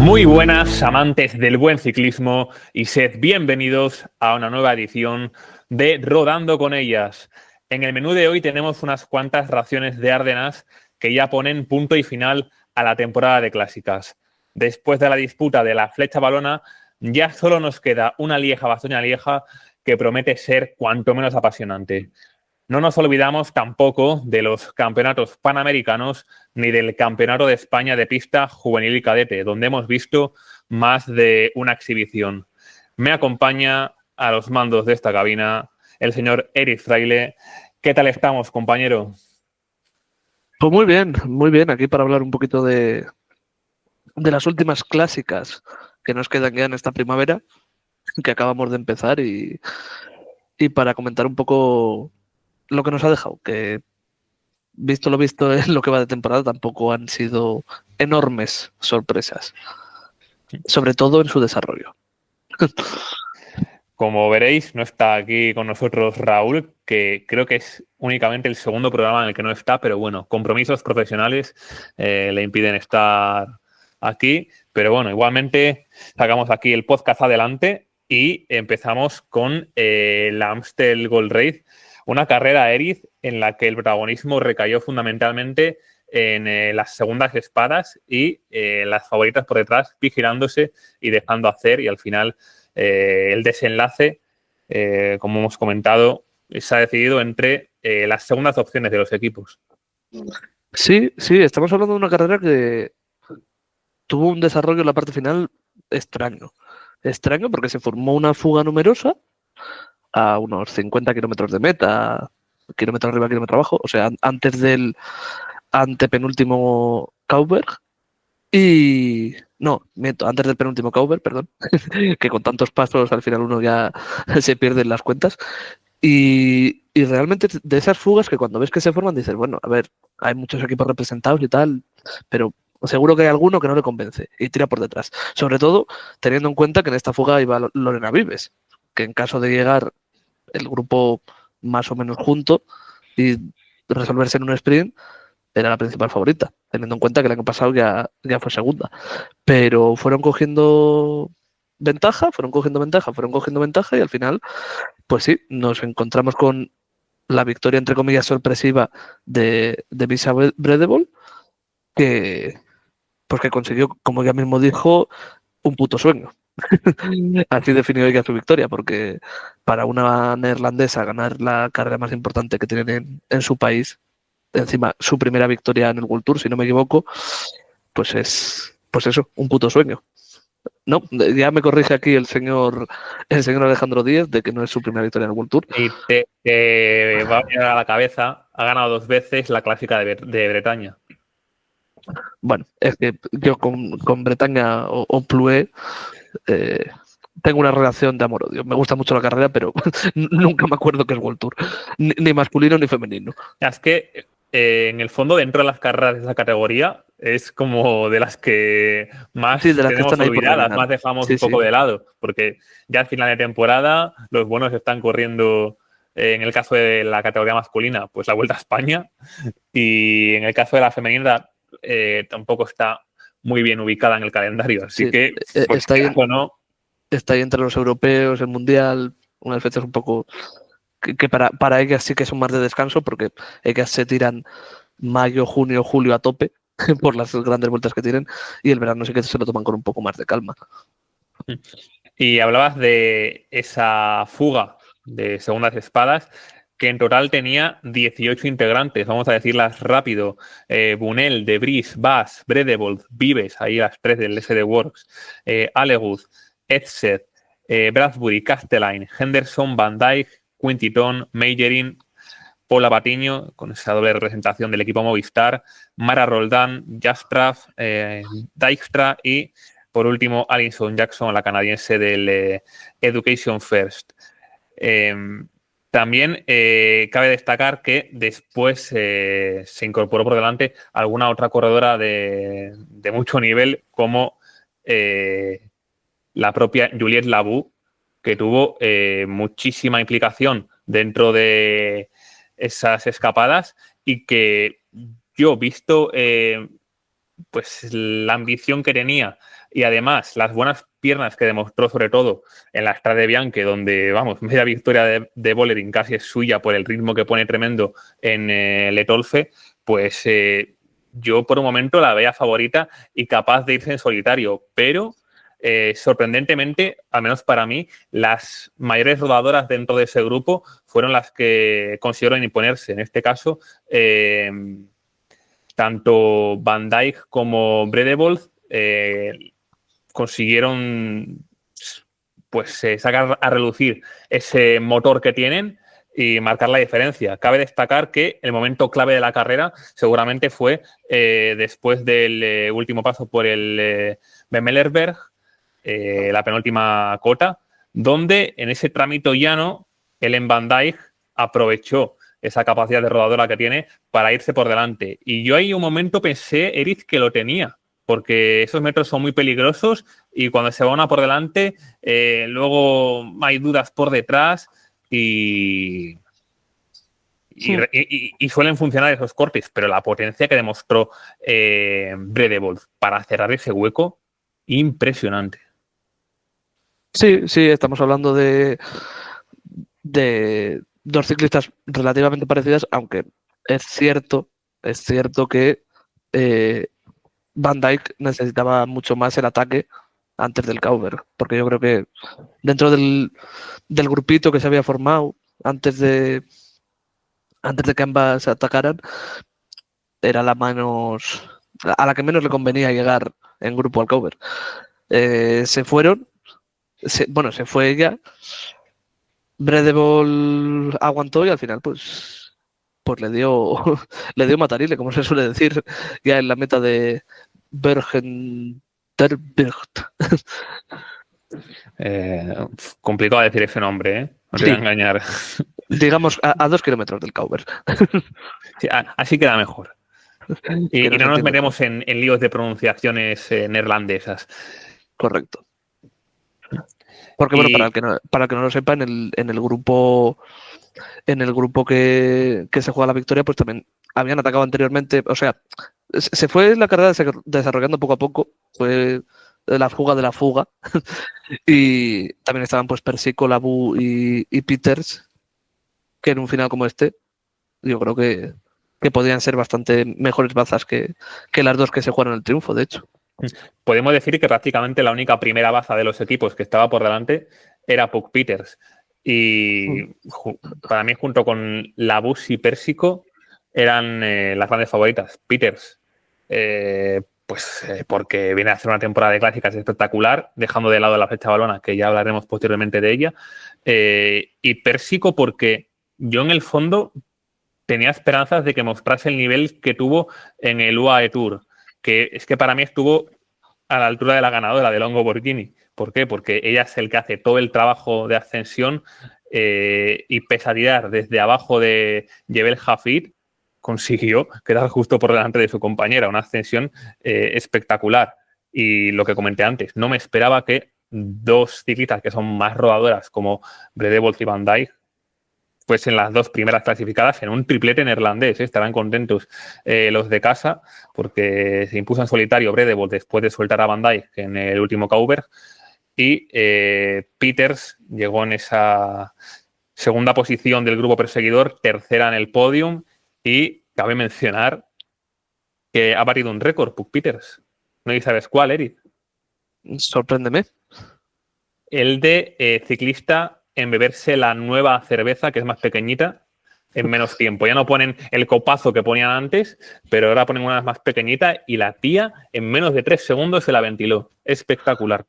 Muy buenas, amantes del buen ciclismo, y sed bienvenidos a una nueva edición de Rodando con ellas. En el menú de hoy tenemos unas cuantas raciones de Árdenas que ya ponen punto y final a la temporada de clásicas. Después de la disputa de la Flecha Valona, ya solo nos queda una Lieja-Bastoña-Lieja que promete ser cuanto menos apasionante. No nos olvidamos tampoco de los campeonatos panamericanos ni del Campeonato de España de pista juvenil y cadete, donde hemos visto más de una exhibición. Me acompaña a los mandos de esta cabina el señor Eric Fraile. ¿Qué tal estamos, compañero? Pues muy bien, aquí para hablar un poquito de las últimas clásicas que nos quedan ya en esta primavera, que acabamos de empezar, y para comentar un poco lo que nos ha dejado, que visto lo visto en lo que va de temporada, tampoco han sido enormes sorpresas, sobre todo en su desarrollo. Como veréis, no está aquí con nosotros Raúl, que creo que es únicamente el segundo programa en el que no está, pero bueno, compromisos profesionales le impiden estar aquí. Pero bueno, igualmente sacamos aquí el podcast adelante y empezamos con la Amstel Gold Race, una carrera, Eric, en la que el protagonismo recayó fundamentalmente en las segundas espadas y las favoritas por detrás, vigilándose y dejando hacer, y al final el desenlace, como hemos comentado, se ha decidido entre las segundas opciones de los equipos. Sí, sí, estamos hablando de una carrera que tuvo un desarrollo en la parte final extraño. Extraño porque se formó una fuga numerosa a unos 50 kilómetros de meta, kilómetro arriba, kilómetro abajo, o sea, antes del antepenúltimo Kauberg. Y no, miento, antes del penúltimo Kauberg, perdón, que con tantos pasos al final uno ya se pierde en las cuentas. Y realmente de esas fugas que cuando ves que se forman dices, bueno, a ver, hay muchos equipos representados y tal, pero seguro que hay alguno que no le convence y tira por detrás. Sobre todo teniendo en cuenta que en esta fuga iba Lorena Vives, que en caso de llegar el grupo más o menos junto y resolverse en un sprint, era la principal favorita, teniendo en cuenta que el año pasado ya fue segunda. Pero fueron cogiendo ventaja, fueron cogiendo ventaja, fueron cogiendo ventaja y al final, pues sí, nos encontramos con la victoria, entre comillas, sorpresiva de Visa Bredebol, que, pues que consiguió, como ella mismo dijo, un puto sueño. Así definió ella su victoria, porque para una neerlandesa ganar la carrera más importante que tienen en su país, encima su primera victoria en el World Tour, si no me equivoco, pues es, pues eso, un puto sueño. No, ya me corrige aquí el señor Alejandro Díez de que no es su primera victoria en el World Tour. Y te va a venir a la cabeza, ha ganado 2 veces la clásica de Bretaña. Bueno, es que yo con Bretaña o Ploué eh, tengo una relación de amor-odio. Me gusta mucho la carrera, pero nunca me acuerdo que es World Tour, ni masculino ni femenino. Es que en el fondo, dentro de las carreras de esa categoría, es como de las que Sí, más de las que tenemos están ahí por olvidadas, rellenar. más dejamos Sí, un sí. poco de lado, porque ya al final de temporada los buenos están corriendo, en el caso de la categoría masculina, pues la Vuelta a España, y en el caso de la femenina tampoco está muy bien ubicada en el calendario, así Sí, que, pues está ahí, quieras o no, está ahí entre los europeos, el mundial, unas fechas un poco que para ellas sí que son más de descanso, porque ellas se tiran mayo, junio, julio a tope por las grandes vueltas que tienen, y el verano sí que se lo toman con un poco más de calma. y hablabas de esa fuga de segundas espadas, que en total tenía 18 integrantes. Vamos a decirlas rápido. Bunel, De Vries, Bas, Bredevold, Vives, ahí las 3 del SD Works, Aleguth, Edseth, Bradbury, Castelline, Henderson, Van Dijk, Quintiton, Mayerin, Paula Patiño, con esa doble representación del equipo Movistar, Mara Roldán, Jastraf, Dijkstra y, por último, Alison Jackson, la canadiense del Education First. También cabe destacar que después se incorporó por delante alguna otra corredora de mucho nivel, como la propia Juliette Labou, que tuvo muchísima implicación dentro de esas escapadas y que yo, visto pues la ambición que tenía y además las buenas piernas que demostró sobre todo en la Strade Bianche, donde, vamos, media victoria de Vollering casi es suya por el ritmo que pone tremendo en Le Tolfe, pues yo por un momento la veía favorita y capaz de irse en solitario, pero sorprendentemente, al menos para mí, las mayores rodadoras dentro de ese grupo fueron las que consiguieron imponerse. En este caso, tanto Van Dijk como Bredevold consiguieron pues sacar a relucir ese motor que tienen y marcar la diferencia. Cabe destacar que el momento clave de la carrera seguramente fue después del último paso por el Bemelerberg, la penúltima cota, donde en ese trámite llano Ellen Van Dijk aprovechó esa capacidad de rodadora que tiene para irse por delante. Y yo ahí un momento pensé, Eric, que lo tenía, porque esos metros son muy peligrosos y cuando se va una por delante, luego hay dudas por detrás y suelen funcionar esos cortes, pero la potencia que demostró Bredevold para cerrar ese hueco, impresionante. Sí, sí, estamos hablando de dos ciclistas relativamente parecidas, aunque es cierto que Van Dijk necesitaba mucho más el ataque antes del cover, porque yo creo que dentro del grupito que se había formado antes de que ambas atacaran, era la menos a la que menos le convenía llegar en grupo al cover. Se fueron, se fue ella, Bredevold aguantó y al final pues le dio matarile, como se suele decir ya en la meta de Bergen Terbergt. Complicado decir ese nombre, ¿eh? No te voy a engañar. Digamos a 2 kilómetros del cover. Sí, así queda mejor. Y no nos metemos en líos de pronunciaciones neerlandesas. Correcto. Porque, bueno, para el que no lo sepa, en el grupo que se juega la victoria, pues también habían atacado anteriormente. O sea, se fue la carrera desarrollando poco a poco. Fue la fuga de la fuga. Y también estaban pues Persico, Labu y Peters, que en un final como este, yo creo que podrían ser bastante mejores bazas que las dos que se jugaron el triunfo, de hecho. Podemos decir que prácticamente la única primera baza de los equipos que estaba por delante era Puck Peters. Y para mí, junto con Labus y Persico, eran las grandes favoritas. Peters, porque viene a hacer una temporada de clásicas espectacular, dejando de lado la flecha balona, que ya hablaremos posteriormente de ella. Y Persico, porque yo en el fondo tenía esperanzas de que mostrase el nivel que tuvo en el UAE Tour, que es que para mí estuvo a la altura de la ganadora de Longo Borghini. ¿Por qué? Porque ella es el que hace todo el trabajo de ascensión y pese a tirar desde abajo de Jebel Hafid, consiguió quedar justo por delante de su compañera, una ascensión espectacular. Y lo que comenté antes, no me esperaba que dos ciclistas que son más rodadoras como Bredevold y Van Dijk pues en las dos primeras clasificadas en un triplete neerlandés. Estarán contentos los de casa porque se impuso en solitario Bredevold después de soltar a Van Dijk en el último Kauberg y Peters llegó en esa segunda posición del grupo perseguidor, tercera en el podium y cabe mencionar que ha batido un récord, Puck Peters. No sabes cuál, Eric. Sorpréndeme. El de ciclista en beberse la nueva cerveza, que es más pequeñita, en menos tiempo. Ya no ponen el copazo que ponían antes, pero ahora ponen una más pequeñita y la tía en menos de 3 segundos se la ventiló. Espectacular.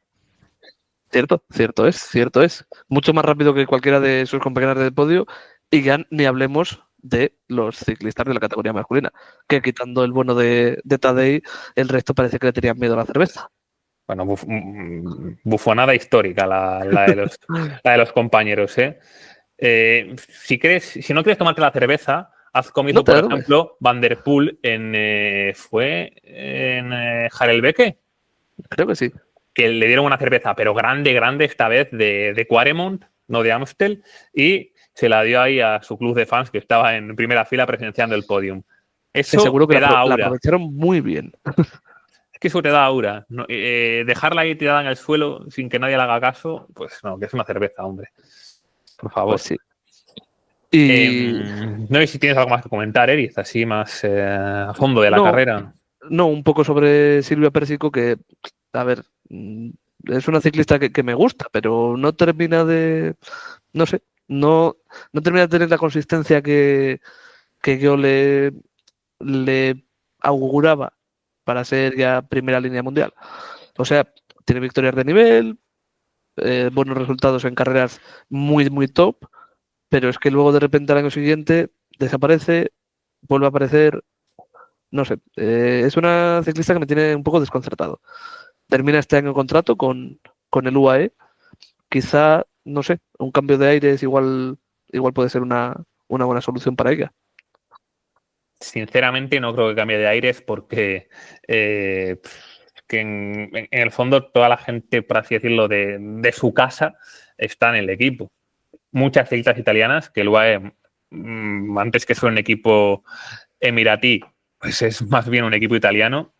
Cierto es. Mucho más rápido que cualquiera de sus compañeras del podio y ya ni hablemos de los ciclistas de la categoría masculina, que quitando el bueno de Tadej, el resto parece que le tenían miedo a la cerveza. Bueno, bufonada histórica la de los compañeros, ¿eh? Si no quieres tomarte la cerveza, has comido, por ejemplo, Van der Poel ¿fue en Harelbeke? Creo que sí. Que le dieron una cerveza, pero grande, esta vez, de Quaremont, no de Amstel, y se la dio ahí a su club de fans que estaba en primera fila presenciando el podium. Eso seguro que te da aura. la aprovecharon muy bien. que eso te da aura. ¿No? Dejarla ahí tirada en el suelo sin que nadie le haga caso, pues no, que es una cerveza, hombre. Por favor. Pues sí. Y No sé si tienes algo más que comentar, Eric, así más a fondo de la no, carrera. no, un poco sobre Silvia Pérsico, que, a ver, es una ciclista que me gusta, pero no termina de, no sé, no termina de tener la consistencia que yo le auguraba para ser ya primera línea mundial. O sea, tiene victorias de nivel, buenos resultados en carreras muy top, pero es que luego de repente al año siguiente desaparece, vuelve a aparecer, no sé, es una ciclista que me tiene un poco desconcertado. Termina este año contrato con el UAE, quizá, no sé, un cambio de aires igual puede ser una buena solución para ella. Sinceramente no creo que cambie de aires porque que en el fondo toda la gente, por así decirlo, de su casa está en el equipo. Muchas ciclistas italianas, que el UAE, antes que sea un equipo emiratí, pues es más bien un equipo italiano.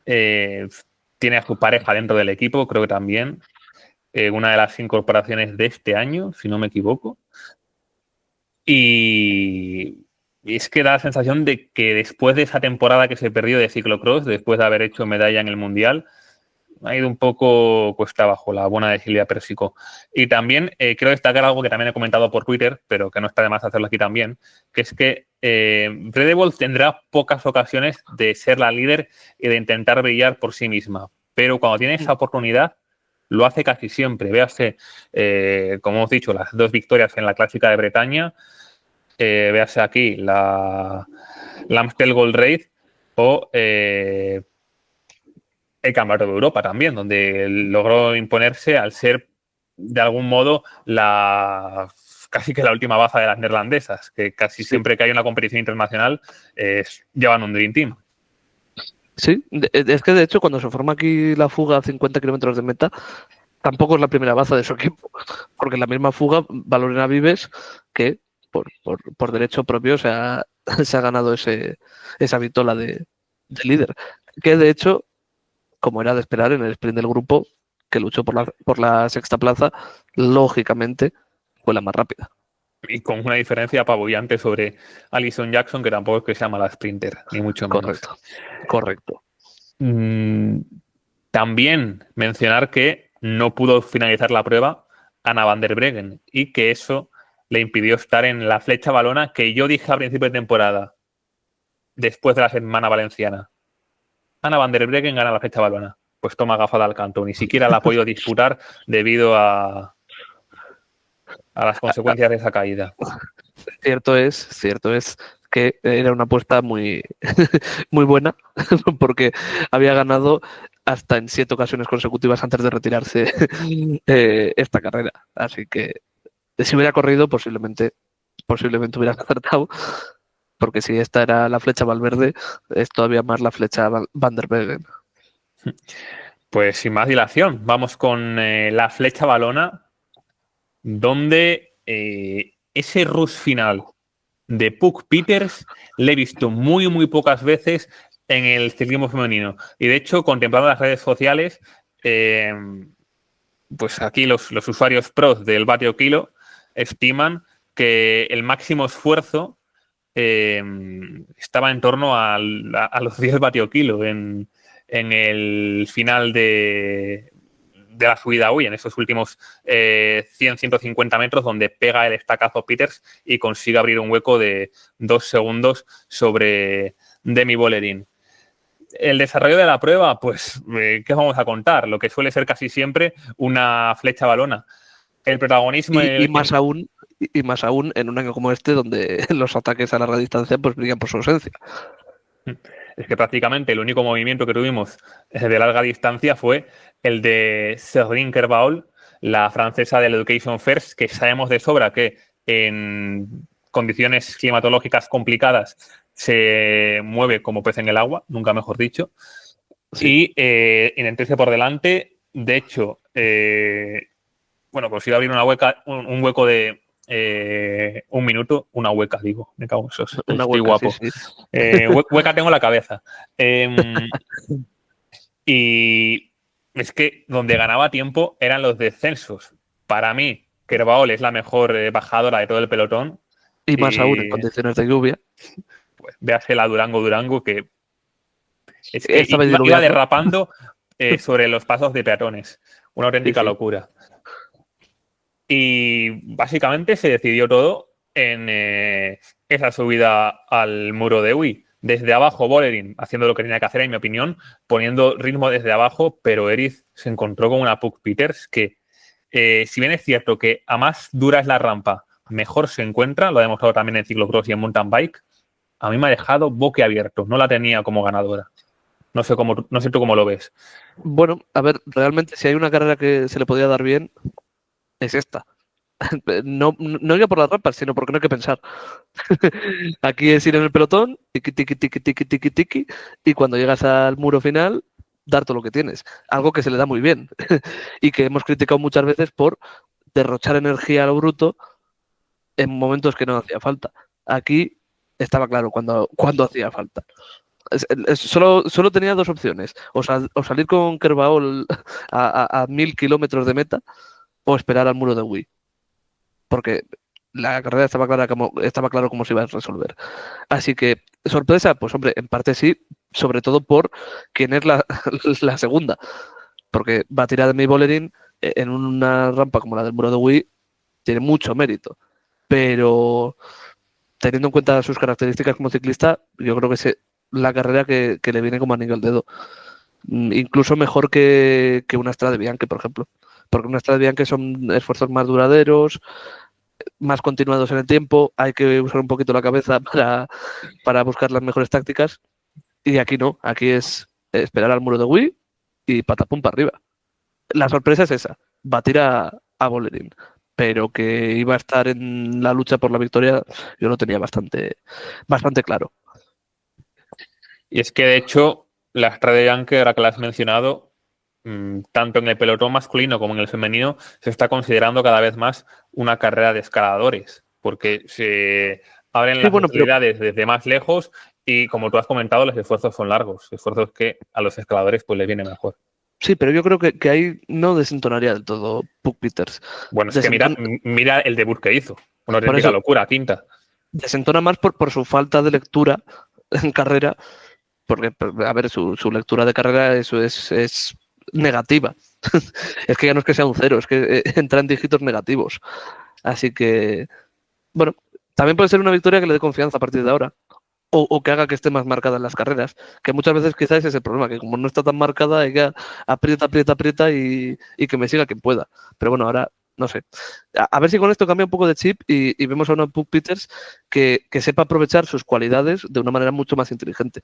Tiene a su pareja dentro del equipo, creo que también. Una de las incorporaciones de este año, si no me equivoco. Y es que da la sensación de que después de esa temporada que se perdió de ciclocross, después de haber hecho medalla en el Mundial, ha ido un poco cuesta abajo la buena de Silvia Pérsico. Y también quiero destacar algo que también he comentado por Twitter, pero que no está de más hacerlo aquí también, que es que Red Bull tendrá pocas ocasiones de ser la líder y de intentar brillar por sí misma. Pero cuando tiene esa oportunidad, lo hace casi siempre. Véase, como hemos dicho, las 2 victorias en la Clásica de Bretaña, véase aquí la Amstel Gold Race o el Campeonato de Europa también, donde logró imponerse al ser de algún modo casi que la última baza de las neerlandesas, que casi Sí, siempre que hay una competición internacional llevan un Dream Team. sí, es que de hecho cuando se forma aquí la fuga a 50 kilómetros de meta, tampoco es la primera baza de su equipo, porque en la misma fuga va Lorena Vives, que por derecho propio se ha ganado esa vitola de líder. Que de hecho, como era de esperar en el sprint del grupo, que luchó por la sexta plaza, lógicamente fue la más rápida. Y con una diferencia apabullante sobre Alison Jackson, que tampoco es que sea mala sprinter, ni mucho menos. Correcto, correcto. También mencionar que no pudo finalizar la prueba Anna van der Breggen y que eso le impidió estar en la flecha balona que yo dije a principio de temporada, después de la semana valenciana. Anna van der Breggen gana la flecha balona. Pues toma gafada al canto. Ni siquiera la ha podido disputar debido a las consecuencias de esa caída. Cierto es que era una apuesta muy, muy buena, porque había ganado hasta en 7 ocasiones consecutivas antes de retirarse esta carrera. Así que si hubiera corrido, posiblemente hubiera acertado, porque si esta era la flecha Valverde, es todavía más la flecha Van der Breggen. Pues sin más dilación, vamos con la flecha balona, donde ese rush final de Puck Peters le he visto muy pocas veces en el ciclismo femenino. Y de hecho, contemplando las redes sociales, pues aquí los usuarios pros del vatio kilo estiman que el máximo esfuerzo estaba en torno a los 10 vatio kilo en el final de la subida hoy, en esos últimos 100-150 metros, donde pega el estacazo Peters y consigue abrir un hueco de 2 segundos sobre Demi Vollering. El desarrollo de la prueba, pues, ¿qué vamos a contar? Lo que suele ser casi siempre una flecha balona. El protagonismo... Y más aún en un año como este, donde los ataques a larga distancia pues brillan por su ausencia. Es que prácticamente el único movimiento que tuvimos de larga distancia fue el de Serdine Kerbaol, la francesa del Education First, que sabemos de sobra que en condiciones climatológicas complicadas se mueve como pez en el agua, nunca mejor dicho, Sí. y intentarse por delante. De hecho, bueno, consigo abrir un hueco de 1 minuto, una hueca, digo, me cago en esos, Una estoy hueca, sí, guapo. sí. Hueca tengo la cabeza. Y es que donde ganaba tiempo eran los descensos. Para mí, Kerbao es la mejor bajadora de todo el pelotón. Y más aún en Y condiciones de lluvia. pues véase la Durango, que es que Estaba iba diluviando. derrapando sobre los pasos de peatones. Una Sí, auténtica sí. locura. Y básicamente se decidió todo en esa subida al muro de Wii. Desde abajo, Bolerín haciendo lo que tenía que hacer, en mi opinión, poniendo ritmo desde abajo, pero Eriz se encontró con una Puck Peters que, si bien es cierto que a más dura es la rampa, mejor se encuentra, lo ha demostrado también en ciclocross y en mountain bike, a mí me ha dejado boquiabierto, no la tenía como ganadora. No sé tú cómo lo ves. Bueno, a ver, realmente si hay una carrera que se le podía dar bien, es esta. No ya por las rampas, sino porque no hay que pensar. Aquí es ir en el pelotón, tiqui, tiqui, tiqui, tiqui, tiqui, tiqui, y cuando llegas al muro final, dar todo lo que tienes. Algo que se le da muy bien y que hemos criticado muchas veces por derrochar energía a lo bruto en momentos que no hacía falta. Aquí estaba claro cuando hacía falta. Solo tenía dos opciones, o salir con Kerbaol a 1000 kilómetros de meta o esperar al muro de Wii, porque la carrera estaba claro cómo se iba a resolver. Así que, sorpresa, pues hombre, en parte sí, sobre todo por quién es la, la segunda, porque va a tirar de mi Bolerín en una rampa como la del muro de Wii, tiene mucho mérito, pero teniendo en cuenta sus características como ciclista, yo creo que es la carrera que le viene como anillo al dedo. Incluso mejor que una Strade Bianche, por ejemplo. Porque una Strade Bianche son esfuerzos más duraderos, más continuados en el tiempo, hay que usar un poquito la cabeza para buscar las mejores tácticas. Y aquí no, aquí es esperar al muro de Wii y patapum para arriba. La sorpresa es esa, batir a Bolerín. Pero que iba a estar en la lucha por la victoria, yo lo tenía bastante claro. Y es que, de hecho, la Strade Bianche, ahora que la has mencionado, tanto en el pelotón masculino como en el femenino, se está considerando cada vez más una carrera de escaladores, porque se abren Sí, las bueno, pero posibilidades desde más lejos y, como tú has comentado, los esfuerzos son largos, esfuerzos que a los escaladores pues les viene mejor. sí, pero yo creo que ahí no desentonaría del todo Puck Peters. Bueno, es que Desenton- mira el debut que hizo, una por auténtica eso, locura, quinta. desentona más por su falta de lectura en carrera, porque, a ver, su lectura de carrera eso es negativa. Es que ya no es que sea un cero, es que entra en dígitos negativos. Así que, bueno, también puede ser una victoria que le dé confianza a partir de ahora. O que haga que esté más marcada en las carreras. Que muchas veces quizás ese es el problema, que como no está tan marcada, ella aprieta, aprieta, aprieta y que me siga quien pueda. Pero bueno, ahora no sé. A ver si con esto cambia un poco de chip y vemos a una Puck Peters que sepa aprovechar sus cualidades de una manera mucho más inteligente.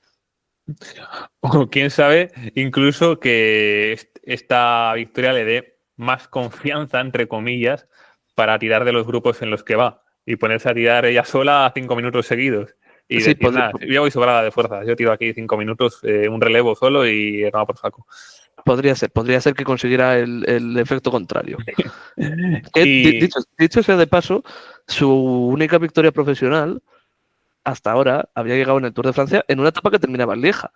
O quién sabe, incluso que esta victoria le dé más confianza, entre comillas, para tirar de los grupos en los que va y ponerse a tirar ella sola a 5 minutos seguidos y Sí, decir, nada, yo voy sobrada de fuerza, yo tiro aquí 5 minutos, un relevo solo y no por saco. podría ser que consiguiera el efecto contrario. Que, Y dicho sea de paso, su única victoria profesional hasta ahora había llegado en el Tour de Francia en una etapa que terminaba en Lieja.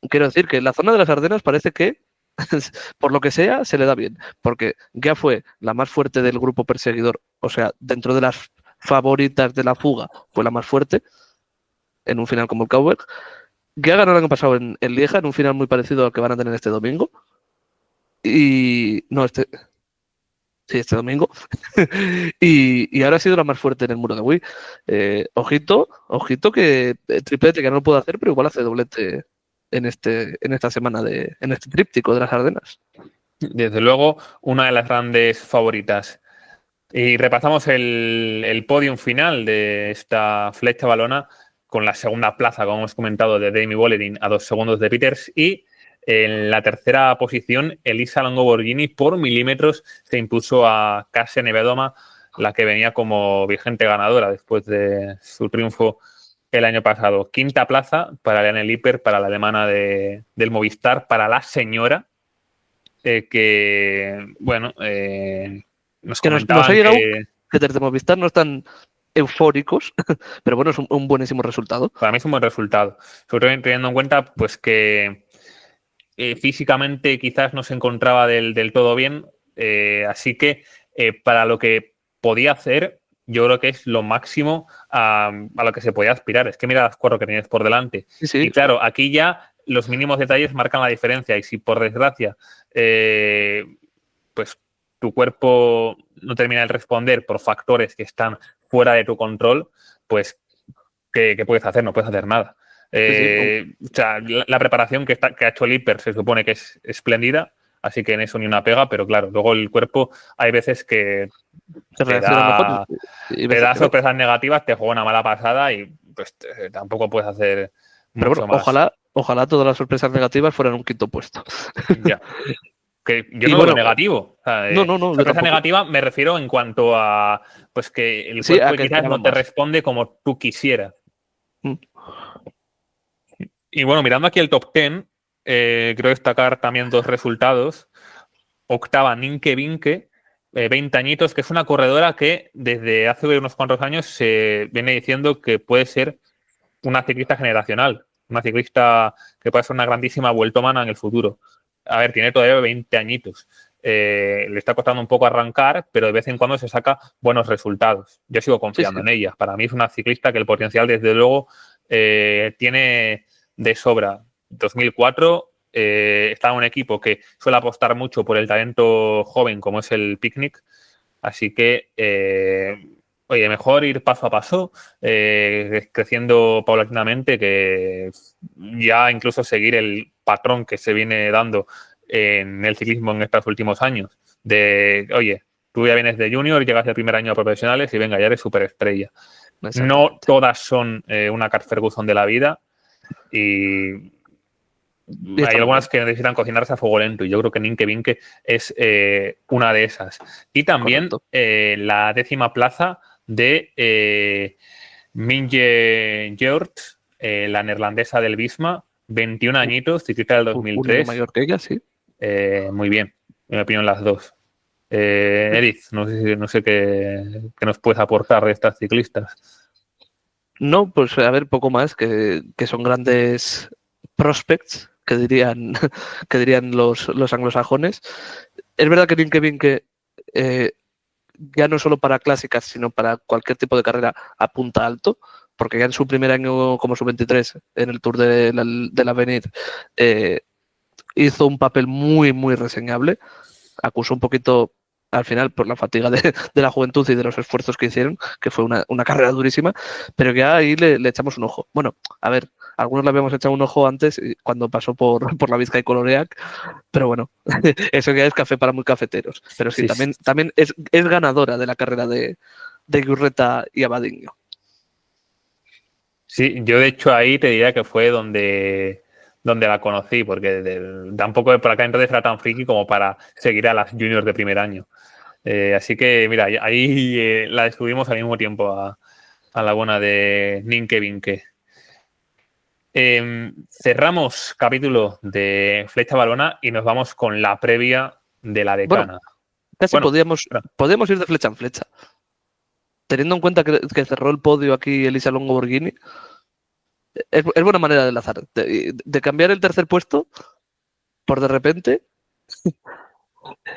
Quiero decir que la zona de las Ardenas parece que, por lo que sea, se le da bien, porque ya fue la más fuerte del grupo perseguidor, o sea, dentro de las favoritas de la fuga, fue la más fuerte en un final como el Cowberg. Ya ganó el año pasado en Lieja, en un final muy parecido al que van a tener este domingo. Y no, sí, este domingo. Y ahora ha sido la más fuerte en el muro de Wii. Ojito que triplete que no lo puedo hacer, pero igual hace doblete en esta semana en este tríptico de las Ardenas. desde luego, una de las grandes favoritas. Y repasamos el podium final de esta flecha balona con la segunda plaza, como hemos comentado, de Demi Vollering a 2 segundos de Peters. Y en la tercera posición, Elisa Longoborghini por milímetros se impuso a Kasia Nevedoma, la que venía como vigente ganadora después de su triunfo el año pasado. Quinta plaza para Leanne Lippert, para la alemana del Movistar, para la señora, que, bueno, nos Que nos ha comentaban llegado que que desde Movistar no están eufóricos, pero bueno, es un buenísimo resultado. para mí es un buen resultado. Sobre todo teniendo en cuenta pues que físicamente quizás no se encontraba del todo bien, así que para lo que podía hacer, yo creo que es lo máximo a lo que se podía aspirar. Es que mira las 4 que tienes por delante. Sí, sí. Y claro, aquí ya los mínimos detalles marcan la diferencia. Y si por desgracia, pues tu cuerpo no termina de responder por factores que están fuera de tu control, pues ¿qué puedes hacer? No puedes hacer nada. O sea, la preparación que ha hecho el Hiper se supone que es espléndida, así que en eso ni una pega, pero claro, luego el cuerpo hay veces que Se te reacciona mejor y veces da que no. sorpresas negativas, te juega una mala pasada y pues tampoco puedes hacer Pero mucho bueno, más. ojalá todas las sorpresas negativas fueran un quinto puesto. Ya. Que yo Y no lo veo bueno, negativo. O sea, no, yo sorpresa tampoco. negativa me refiero en cuanto a pues que el Sí, a cuerpo que quizás no esperaban te más. responde como tú quisieras. Mm. Y bueno, mirando aquí el top 10, quiero destacar también 2 resultados. Octava, Ninke Vinke, 20 añitos, que es una corredora que desde hace unos cuantos años se viene diciendo que puede ser una ciclista generacional, una ciclista que puede ser una grandísima vueltómana en el futuro. A ver, tiene todavía 20 añitos. Le está costando un poco arrancar, pero de vez en cuando se saca buenos resultados. Yo sigo Sí, confiando sí. en ella. Para mí es una ciclista que el potencial, desde luego, tiene de sobra. 2004 estaba en un equipo que suele apostar mucho por el talento joven, como es el Picnic. Así que, oye, mejor ir paso a paso, creciendo paulatinamente, que ya incluso seguir el patrón que se viene dando en el ciclismo en estos últimos años. De, oye, tú ya vienes de junior, llegas el primer año a profesionales y venga, ya eres superestrella. No Exactamente. todas son una Car Ferguson de la vida y Y hay está muy bien, algunas que necesitan cocinarse a fuego lento y yo creo que Ninke Vinke es una de esas. Y también correcto. la 10ª plaza de Minje Geort, la neerlandesa del Visma, 21 Un, añitos, ciclista del un año 2003. mayor que ella, sí. Muy bien, en mi opinión las dos. Edith, no sé qué nos puedes aportar de estas ciclistas. No, pues a ver, poco más, que son grandes prospects, que dirían los anglosajones. Es verdad que Linkevin que ya no solo para clásicas, sino para cualquier tipo de carrera apunta alto, porque ya en su primer año como sub-23 en el Tour del Avenir eh, hizo un papel muy, muy reseñable. Acusó un poquito al final por la fatiga de la juventud y de los esfuerzos que hicieron, que fue una carrera durísima, pero ya ahí le echamos un ojo. Bueno, a ver, algunos le habíamos echado un ojo antes cuando pasó por la Vizca y Coloreac, pero bueno, eso ya es café para muy cafeteros. Pero sí, Sí, también es ganadora de la carrera de Gurreta y Abadiño. sí, yo de hecho ahí te diría que fue donde la conocí, porque tampoco por acá entonces era tan friki como para seguir a las juniors de primer año. Así que, mira, ahí la descubrimos al mismo tiempo a la buena de Ninke Vinke. Cerramos capítulo de Flecha Balona y nos vamos con la previa de la Bueno, decana. casi Bueno, podíamos ir de flecha en flecha. Teniendo en cuenta que cerró el podio aquí Elisa Longo Borghini, es buena manera de enlazar. De cambiar el tercer puesto por de repente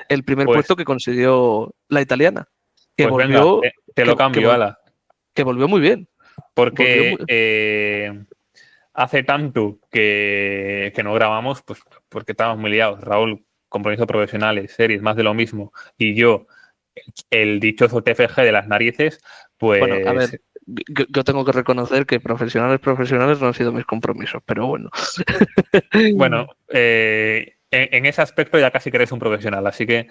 el primer pues, puesto que consiguió la italiana, que pues venga, volvió, te que, lo que cambio, vol- ala. que volvió muy bien. Volvió muy, Porque hace tanto que no grabamos, pues porque estábamos muy liados. Raúl, compromisos profesionales, series, más de lo mismo. Y yo, el dichoso TFG de las narices, bueno, a ver, pues yo tengo que reconocer que profesionales no han sido mis compromisos, pero bueno. bueno, en ese aspecto ya casi que eres un profesional, así que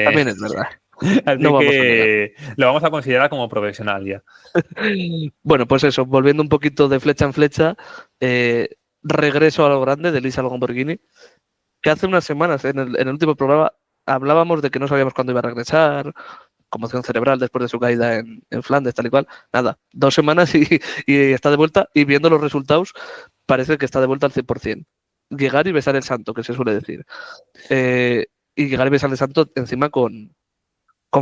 También es verdad, no así vamos a negar. que lo vamos a considerar como profesional ya. Bueno, pues eso, volviendo un poquito de flecha en flecha, eh, regreso a lo grande de Lisa Lamborghini, que hace unas semanas en el último programa hablábamos de que no sabíamos cuándo iba a regresar, conmoción cerebral después de su caída en Flandes, tal y cual. Nada, 2 semanas y está de vuelta y viendo los resultados parece que está de vuelta al 100%. Llegar y besar el santo, que se suele decir. Eh, y llegar y besar el santo encima con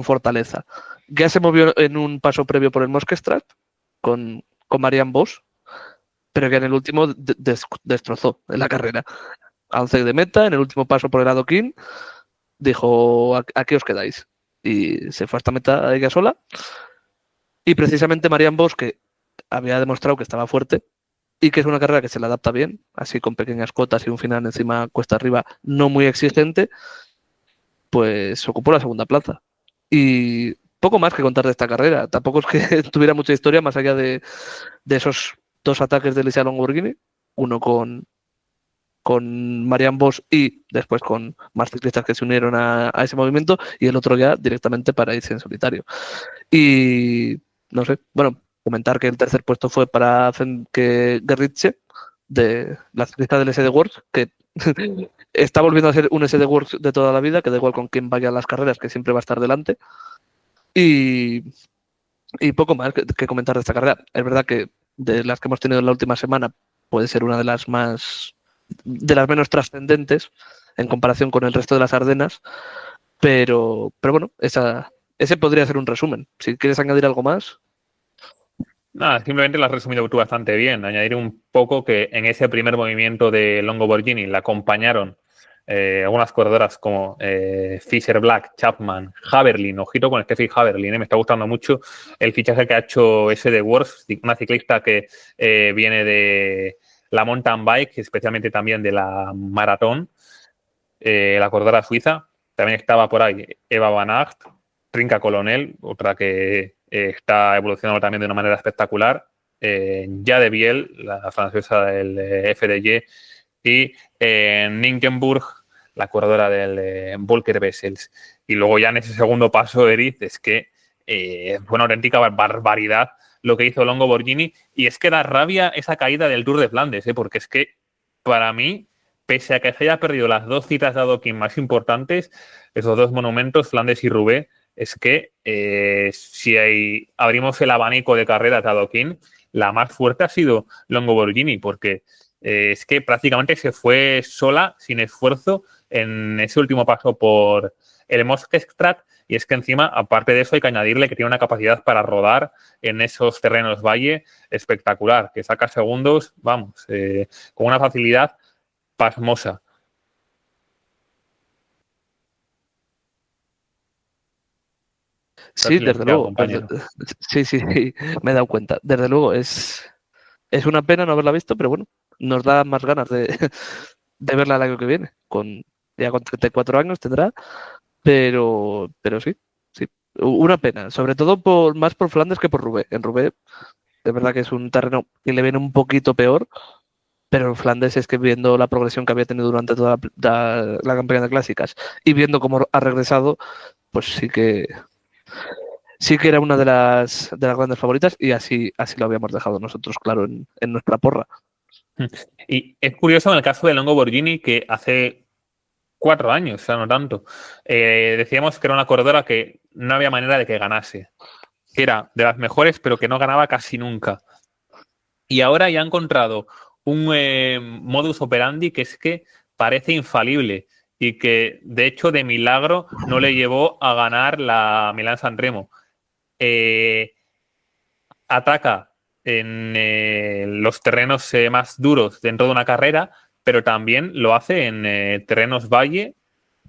fortaleza. Ya se movió en un paso previo por el Moskestrat con Marianne Vos, pero que en el último destrozó en la carrera. a 11 de meta, en el último paso por el adoquín, dijo, ¿a qué os quedáis? Y se fue hasta meta a ella sola. Y precisamente Marianne Vos, que había demostrado que estaba fuerte y que es una carrera que se le adapta bien, así con pequeñas cotas y un final encima cuesta arriba no muy exigente, pues ocupó la segunda plaza. Y poco más que contar de esta carrera. Tampoco es que tuviera mucha historia más allá de esos dos ataques de Lisa Longoborghini, uno con Marianne Vos y después con más ciclistas que se unieron a ese movimiento, y el otro ya directamente para irse en solitario. Y no sé, bueno, comentar que el tercer puesto fue para Femke Gerritse, de la ciclista del SD Works, que está volviendo a ser un SD Works de toda la vida, que da igual con quién vaya a las carreras, que siempre va a estar delante. Y, y poco más que comentar de esta carrera. Es verdad que de las que hemos tenido en la última semana puede ser una de las menos trascendentes en comparación con el resto de las Ardenas, pero bueno, ese podría ser un resumen. Si quieres añadir algo más. Nada, simplemente lo has resumido tú bastante bien. Añadir un poco que en ese primer movimiento de Longoborghini la acompañaron algunas corredoras como Fisher Black, Chapman, Haverlin. Ojito con Steffi Haverlin, me está gustando mucho el fichaje que ha hecho ese de Works, una ciclista que viene de la mountain bike, especialmente también de la maratón, la corredora suiza. También estaba por ahí Eva Van Aert, Trinka Colonel, otra que está evolucionando también de una manera espectacular. Jade Biel, la francesa del FDJ, y Ninkenburg, la corredora del Volker Wessels. Y luego ya en ese segundo paso, Eric, es que fue una auténtica barbaridad lo que hizo Longoborghini, y es que da rabia esa caída del Tour de Flandes, porque es que para mí, pese a que se haya perdido las dos citas de adoquín más importantes, esos dos monumentos, Flandes y Roubaix, es que si abrimos el abanico de carreras de adoquín, la más fuerte ha sido Longoborghini, porque es que prácticamente se fue sola, sin esfuerzo, en ese último paso por el Moskestrat, y es que encima, aparte de eso, hay que añadirle que tiene una capacidad para rodar en esos terrenos valle espectacular, que saca segundos, vamos, con una facilidad pasmosa. Sí, desde luego. Sí, me he dado cuenta. Desde luego, es una pena no haberla visto, pero bueno, nos da más ganas de verla el año que viene. Ya con 34 años tendrá, pero sí. Una pena, sobre todo más por Flandes que por Roubaix. En Roubaix, es verdad que es un terreno que le viene un poquito peor, pero en Flandes es que viendo la progresión que había tenido durante toda la campaña de clásicas y viendo cómo ha regresado, pues sí que era una de las grandes favoritas, y así lo habíamos dejado nosotros, claro, en nuestra porra. Y es curioso en el caso de Longoborghini que hace 4 años, o sea, no tanto, decíamos que era una corredora que no había manera de que ganase, que era de las mejores, pero que no ganaba casi nunca. Y ahora ya ha encontrado un modus operandi que es que parece infalible y que, de hecho, de milagro no le llevó a ganar la Milán-San Remo. Ataca en los terrenos más duros dentro de una carrera, pero también lo hace en terrenos valle,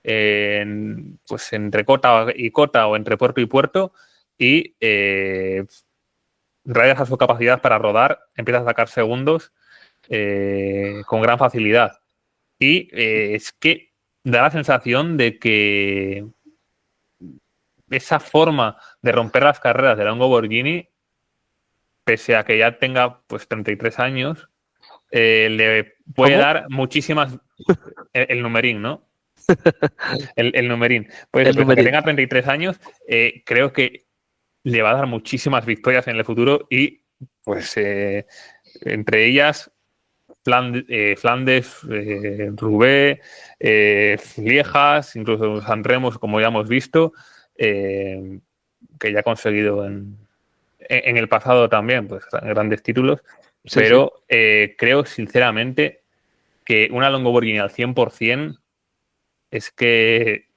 pues entre cota y cota o entre puerto y puerto, y gracias a su capacidad para rodar empieza a sacar segundos con gran facilidad. Y es que da la sensación de que esa forma de romper las carreras de Longoborghini, pese a que ya tenga pues 33 años, le puede dar muchísimas... El numerín, ¿no? El numerín. Pues pese a que tenga 33 años, creo que le va a dar muchísimas victorias en el futuro, y pues entre ellas Flandes, Roubaix, Liejas, incluso San Remo, como ya hemos visto, que ya ha conseguido en el pasado también pues grandes títulos, sí, pero sí. Creo sinceramente que una Longoborghini al 100% es que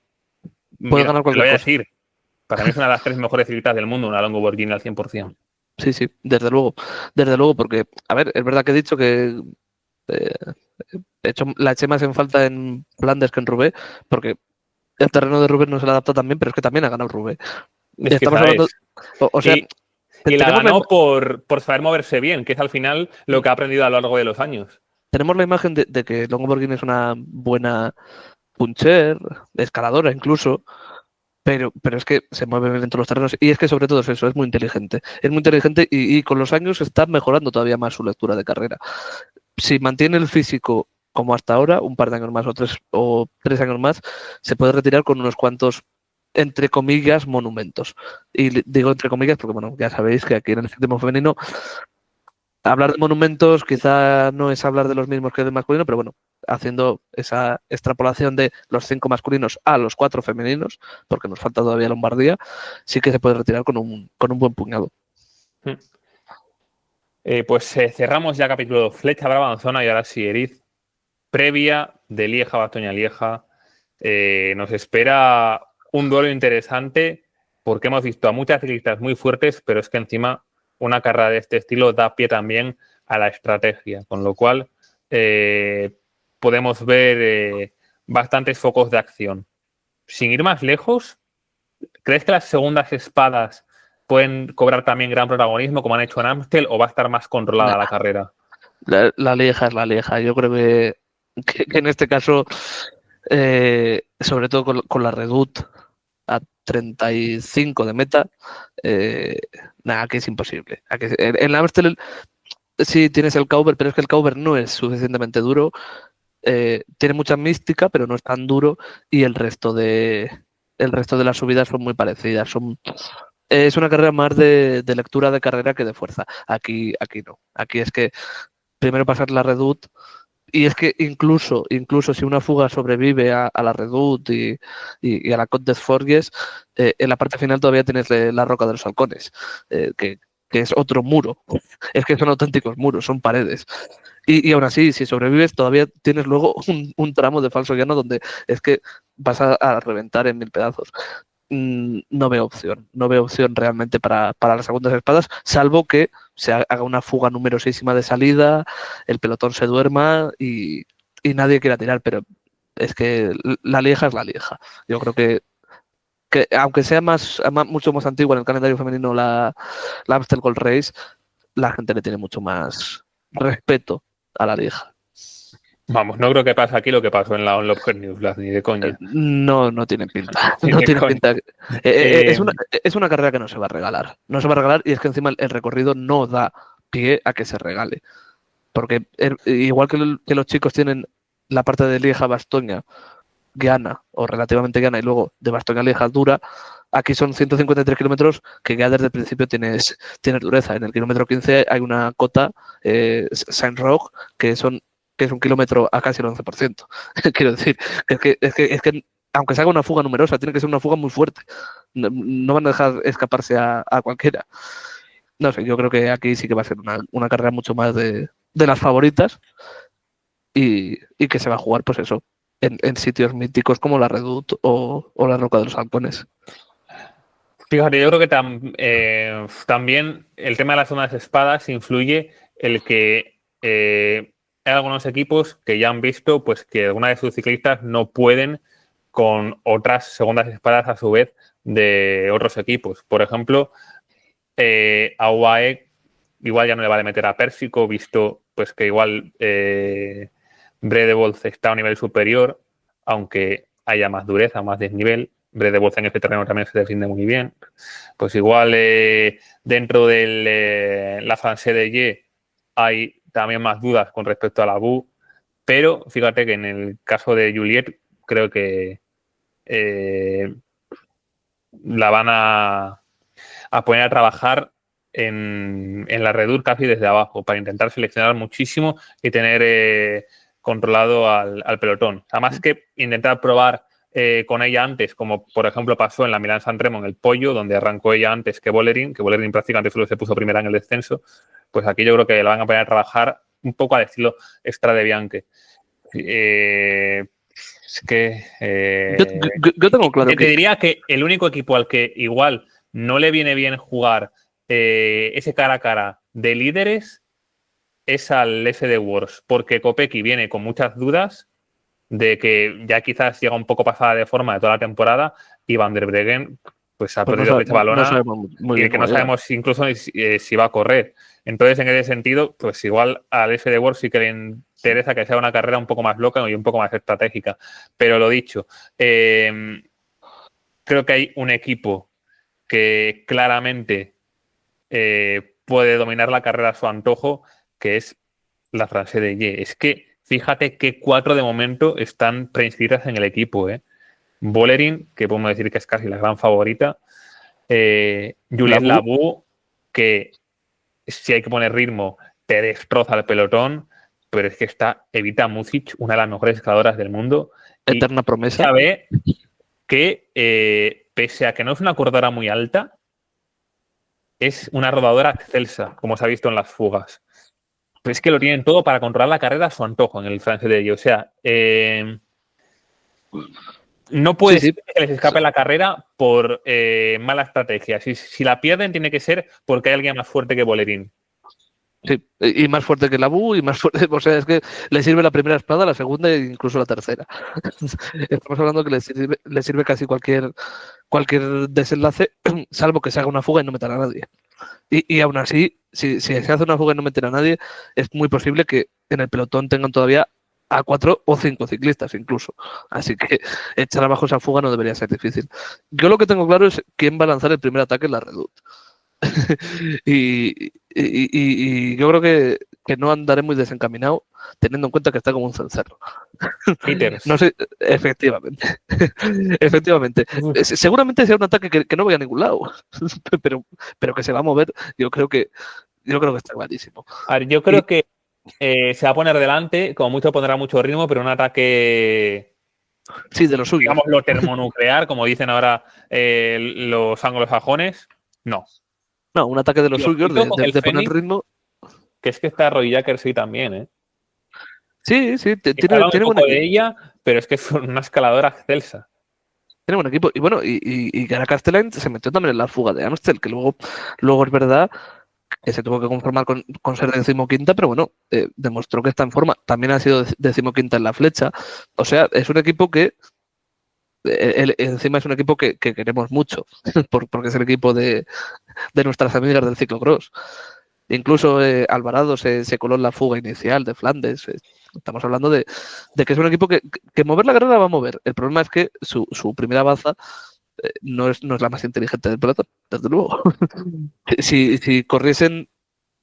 puede ganar cualquier lo voy a cosa. decir, para mí es una de las 3 mejores ciclistas del mundo, una Longoborghini al 100%. Sí, desde luego, porque, a ver, es verdad que he dicho que De hecho, la eché más en falta en Flandes que en Roubaix, porque el terreno de Roubaix no se le adapta tan bien, pero es que también ha ganado Roubaix. Es que Estamos esa hablando, es. o sea, Y, y la tenemos la, ganó por saber moverse bien, que es al final lo que ha aprendido a lo largo de los años. tenemos la imagen de que Longo Borghini es una buena puncher, escaladora incluso, pero es que se mueve bien en todos los terrenos y es que sobre todo es eso, es muy inteligente. Es muy inteligente y con los años está mejorando todavía más su lectura de carrera. Si mantiene el físico como hasta ahora, un par de años más o tres años más, se puede retirar con unos cuantos, entre comillas, monumentos. Y digo entre comillas porque, bueno, ya sabéis que aquí en el ciclismo femenino hablar de monumentos quizá no es hablar de los mismos que del masculino, pero bueno, haciendo esa extrapolación de los 5 masculinos a los 4 femeninos, porque nos falta todavía Lombardía, sí que se puede retirar con un buen puñado. Pues cerramos ya capítulo Flecha Brava Manzona y ahora sí, Eriz, previa de Lieja, Bastoña-Lieja. Nos espera un duelo interesante porque hemos visto a muchas ciclistas muy fuertes, pero es que encima una carrera de este estilo da pie también a la estrategia, con lo cual podemos ver bastantes focos de acción. Sin ir más lejos, ¿crees que las segundas espadas pueden cobrar también gran protagonismo como han hecho en Amstel o va a estar más controlada Nah, la carrera? la Lieja es la Lieja. Yo creo que en este caso, sobre todo con la Redoute a 35 de meta, eh, nada, aquí es imposible. En la Amstel sí tienes el cover, pero es que el cover no es suficientemente duro. Tiene mucha mística, pero no es tan duro. Y el resto de las subidas son muy parecidas. Es una carrera más de lectura de carrera que de fuerza. Aquí no. Aquí es que primero pasar la Redoute. Y es que incluso si una fuga sobrevive a la Redoute y a la Côte des Forges, en la parte final todavía tienes la Roca de los Halcones, que es otro muro. Es que son auténticos muros, son paredes. Y aún así, si sobrevives, todavía tienes luego un tramo de falso llano donde es que vas a reventar en mil pedazos. No veo opción realmente para las segundas espadas, salvo que se haga una fuga numerosísima de salida, el pelotón se duerma y nadie quiera tirar, pero es que la Lieja es la Lieja. Yo creo que aunque sea mucho más antigua en el calendario femenino la Amstel Gold Race, la gente le tiene mucho más respeto a la Lieja. Vamos, no creo que pase aquí lo que pasó en la Onlop Newsblad, ni de coña. No, no tienen pinta. Ni No de tienen coña. pinta. Eh, Es una carrera que no se va a regalar. No se va a regalar y es que encima el recorrido no da pie a que se regale. Porque igual que los chicos tienen la parte de Lieja Bastoña llana o relativamente llana y luego de Bastoña a Lieja dura, aquí son 153 kilómetros que ya desde el principio tienes dureza. En el kilómetro 15 hay una cota, Saint-Roch, que es un kilómetro a casi el 11%. Quiero decir, es que aunque se haga una fuga numerosa, tiene que ser una fuga muy fuerte. No van a dejar escaparse a cualquiera. No sé, yo creo que aquí sí que va a ser una carrera mucho más de las favoritas y que se va a jugar, pues eso, en sitios míticos como la Redoute o la Roca de los Halcones. Fíjate, yo creo que también el tema de las zonas espadas influye el que hay algunos equipos que ya han visto pues que algunas de sus ciclistas no pueden con otras segundas espadas a su vez de otros equipos. Por ejemplo, a UAE igual ya no le vale meter a Pérsico, visto pues que igual Bredewold está a un nivel superior, aunque haya más dureza, más desnivel. Bredewold en este terreno también se defiende muy bien. Pues igual dentro de la France de Ye hay también más dudas con respecto a la BU, pero fíjate que en el caso de Juliet creo que la van a poner a trabajar en la Redur casi desde abajo para intentar seleccionar muchísimo y tener controlado al pelotón. Además que intentar probar con ella antes, como por ejemplo pasó en la Milán-San Remo en el Pollo, donde arrancó ella antes que Bolerín prácticamente solo se puso primera en el descenso, pues aquí yo creo que la van a poner a trabajar un poco al estilo Strade Bianche. Es que Yo tengo claro te diría que el único equipo al que igual no le viene bien jugar ese cara a cara de líderes es al SD Wars, porque Kopecky viene con muchas dudas de que ya quizás llega un poco pasada de forma de toda la temporada y Van der Breggen pues ha Pues perdido fecha no balona sabemos muy y de bien que cómo no llega. sabemos incluso si va a correr. Entonces, en ese sentido, pues igual al SD World sí que le interesa que sea una carrera un poco más loca y un poco más estratégica. Pero lo dicho, creo que hay un equipo que claramente puede dominar la carrera a su antojo, que es la France de Ye. Es que fíjate que 4 de momento están preinscritas en el equipo, ¿eh? Bolerín, que podemos decir que es casi la gran favorita. Juliette Labou, que si hay que poner ritmo, te destroza el pelotón, pero es que está Evita Muzic, una de las mejores escaladoras del mundo. Eterna promesa. Sabe que, pese a que no es una corredora muy alta, es una rodadora excelsa, como se ha visto en las fugas. Pero es que lo tienen todo para controlar la carrera a su antojo en el francés de ellos. O sea, no puede ser que les escape la carrera por mala estrategia. Si la pierden, tiene que ser porque hay alguien más fuerte que Bolerín. Sí, y más fuerte que Labú y más fuerte. O sea, es que le sirve la primera espada, la segunda e incluso la tercera. Estamos hablando que le sirve casi cualquier desenlace, salvo que se haga una fuga y no metan a nadie. Y aún así, si se hace una fuga y no meten a nadie, es muy posible que en el pelotón tengan todavía a 4 o 5 ciclistas incluso. Así que echar abajo esa fuga no debería ser difícil. Yo lo que tengo claro es quién va a lanzar el primer ataque en la Redoute. y yo creo que no andaré muy desencaminado teniendo en cuenta que está como un cencerro. Peters. No sé, efectivamente. Efectivamente. Seguramente sea un ataque que no vaya a ningún lado, pero que se va a mover. Yo creo que está clarísimo. A ver, yo creo que se va a poner delante, como mucho pondrá mucho ritmo, pero un ataque, Sí, de los suyos. digamos, lo termonuclear, como dicen ahora los anglosajones, no. No, un ataque de los suyos, Ojito con el de poner Fénix, ritmo. que es que está Roy Jackers también, ¿eh? Sí, Y se habla muy tiene buen poco de equipo. ella, pero es que es una escaladora excelsa. Tiene buen equipo. Y bueno, y Gara Castellán se metió también en la fuga de Amstel, que luego es verdad que se tuvo que conformar con ser decimoquinta, pero bueno, demostró que está en forma. También ha sido decimoquinta en la flecha. O sea, es un equipo que encima es un equipo que queremos mucho, porque es el equipo de nuestras amigas del ciclocross. Incluso Alvarado se coló en la fuga inicial de Flandes. Estamos hablando de que es un equipo que mover la carrera va a mover. El problema es que su primera baza no es la más inteligente del pelotón, desde luego. Si corriesen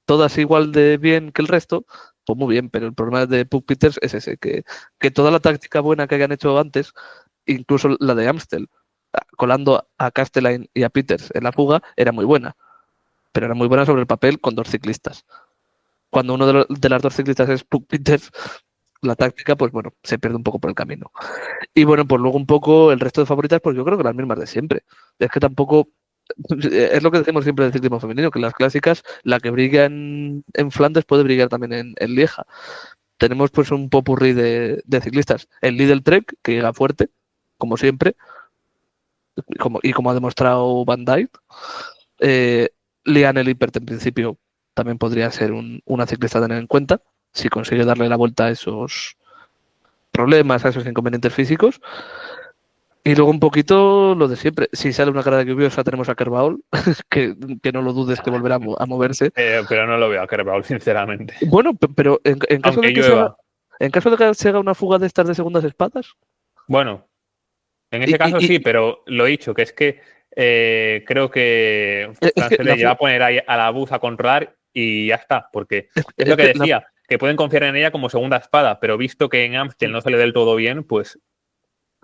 todas igual de bien que el resto, pues muy bien, pero el problema de Puck Peters es ese, que toda la táctica buena que hayan hecho antes, incluso la de Amstel, colando a Castellane y a Peters en la fuga, era muy buena, pero era muy buena sobre el papel con dos ciclistas. Cuando uno de las dos ciclistas es Puck Peters, la táctica, pues bueno, se pierde un poco por el camino. Y bueno, pues luego un poco el resto de favoritas, pues yo creo que las mismas de siempre. Es que tampoco es lo que decimos siempre del ciclismo femenino, que las clásicas, la que brilla en Flandes puede brillar también en Lieja. Tenemos pues un popurrí de ciclistas. El Lidl Trek, que llega fuerte, como siempre, como ha demostrado Van Dijk. Liane Lippert, en principio, también podría ser una ciclista a tener en cuenta, si consigue darle la vuelta a esos problemas, a esos inconvenientes físicos. Y luego un poquito lo de siempre. Si sale una carrera lluviosa, tenemos a Kerbaol, que no lo dudes que volverá a moverse. Pero no lo veo a Kerbal, sinceramente. Bueno, pero en caso de que llueva. se haga una fuga de estas de segundas espadas. Bueno, en ese caso sí, pero lo he dicho, que es que creo que Francia le va a poner ahí a la bus a controlar y ya está, porque es lo que decía, que pueden confiar en ella como segunda espada, pero visto que en Amstel no sale del todo bien, pues...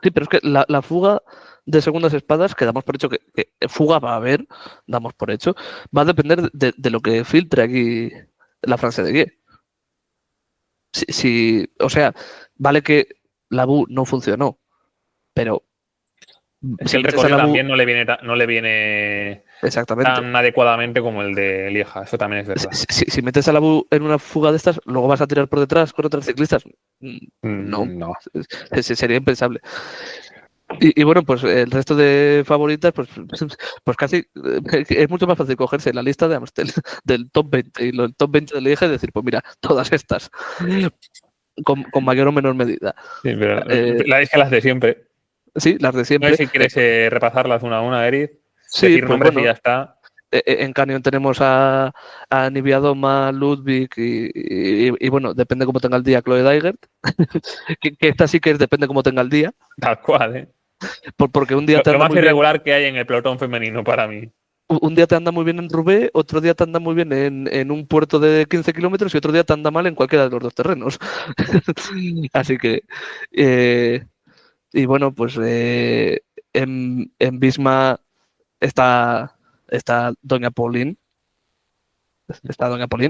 Sí, pero es que la fuga de segundas espadas, que damos por hecho que fuga va a haber, damos por hecho, va a depender de lo que filtre aquí la Francia de Gué. O sea, vale que la BU no funcionó, pero es que el recorrido también no le viene exactamente tan adecuadamente como el de Lieja, eso también es verdad. Si metes a la BU en una fuga de estas, luego vas a tirar por detrás con otros ciclistas. No. No. Sería impensable. Y bueno, pues el resto de favoritas, pues casi es mucho más fácil cogerse la lista de Amstel del top 20 y el top 20 de Lieja y decir, pues mira, todas estas, con mayor o menor medida. Sí, pero Eh, es que las de siempre. sí, las de No sé siempre. si quieres repasarlas una a una, Eric. Sí, Decir pues nombres y ya bueno, está. en Canyon tenemos a Nibiadoma, Ludwig y bueno, depende cómo tenga el día Chloe Dygert, que esta sí que depende cómo tenga el día, Tal cual, ¿eh? porque un día te Lo anda más muy bien. irregular que hay en el pelotón femenino para mí. Un día te anda muy bien en Roubaix, otro día te anda muy bien en un puerto de 15 kilómetros y otro día te anda mal en cualquiera de los dos terrenos. Así que, eh, y bueno, pues en Visma está, Doña Paulín,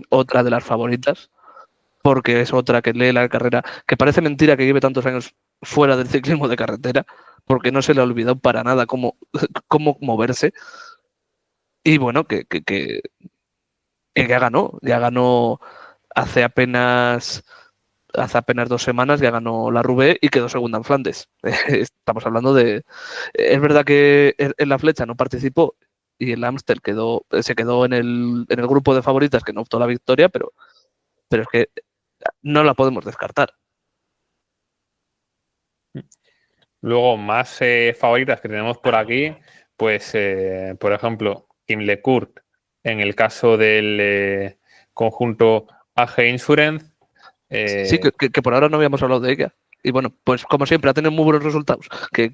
otra de las favoritas, porque es otra que lee la carrera, que parece mentira que lleve tantos años fuera del ciclismo de carretera, porque no se le ha olvidado para nada cómo moverse. Y bueno, que ya ganó hace apenas, hace apenas 2 semanas, ya ganó la Roubaix y quedó segunda en Flandes. Estamos hablando de... Es verdad que en la flecha no participó y el Amstel se quedó en el grupo de favoritas que no optó a la victoria, pero es que no la podemos descartar. Luego, más favoritas que tenemos por aquí, pues, por ejemplo, Kim LeCourt, en el caso del conjunto AG Insurance. Sí, que por ahora no habíamos hablado de ella. Y bueno, pues como siempre, ha tenido muy buenos resultados, que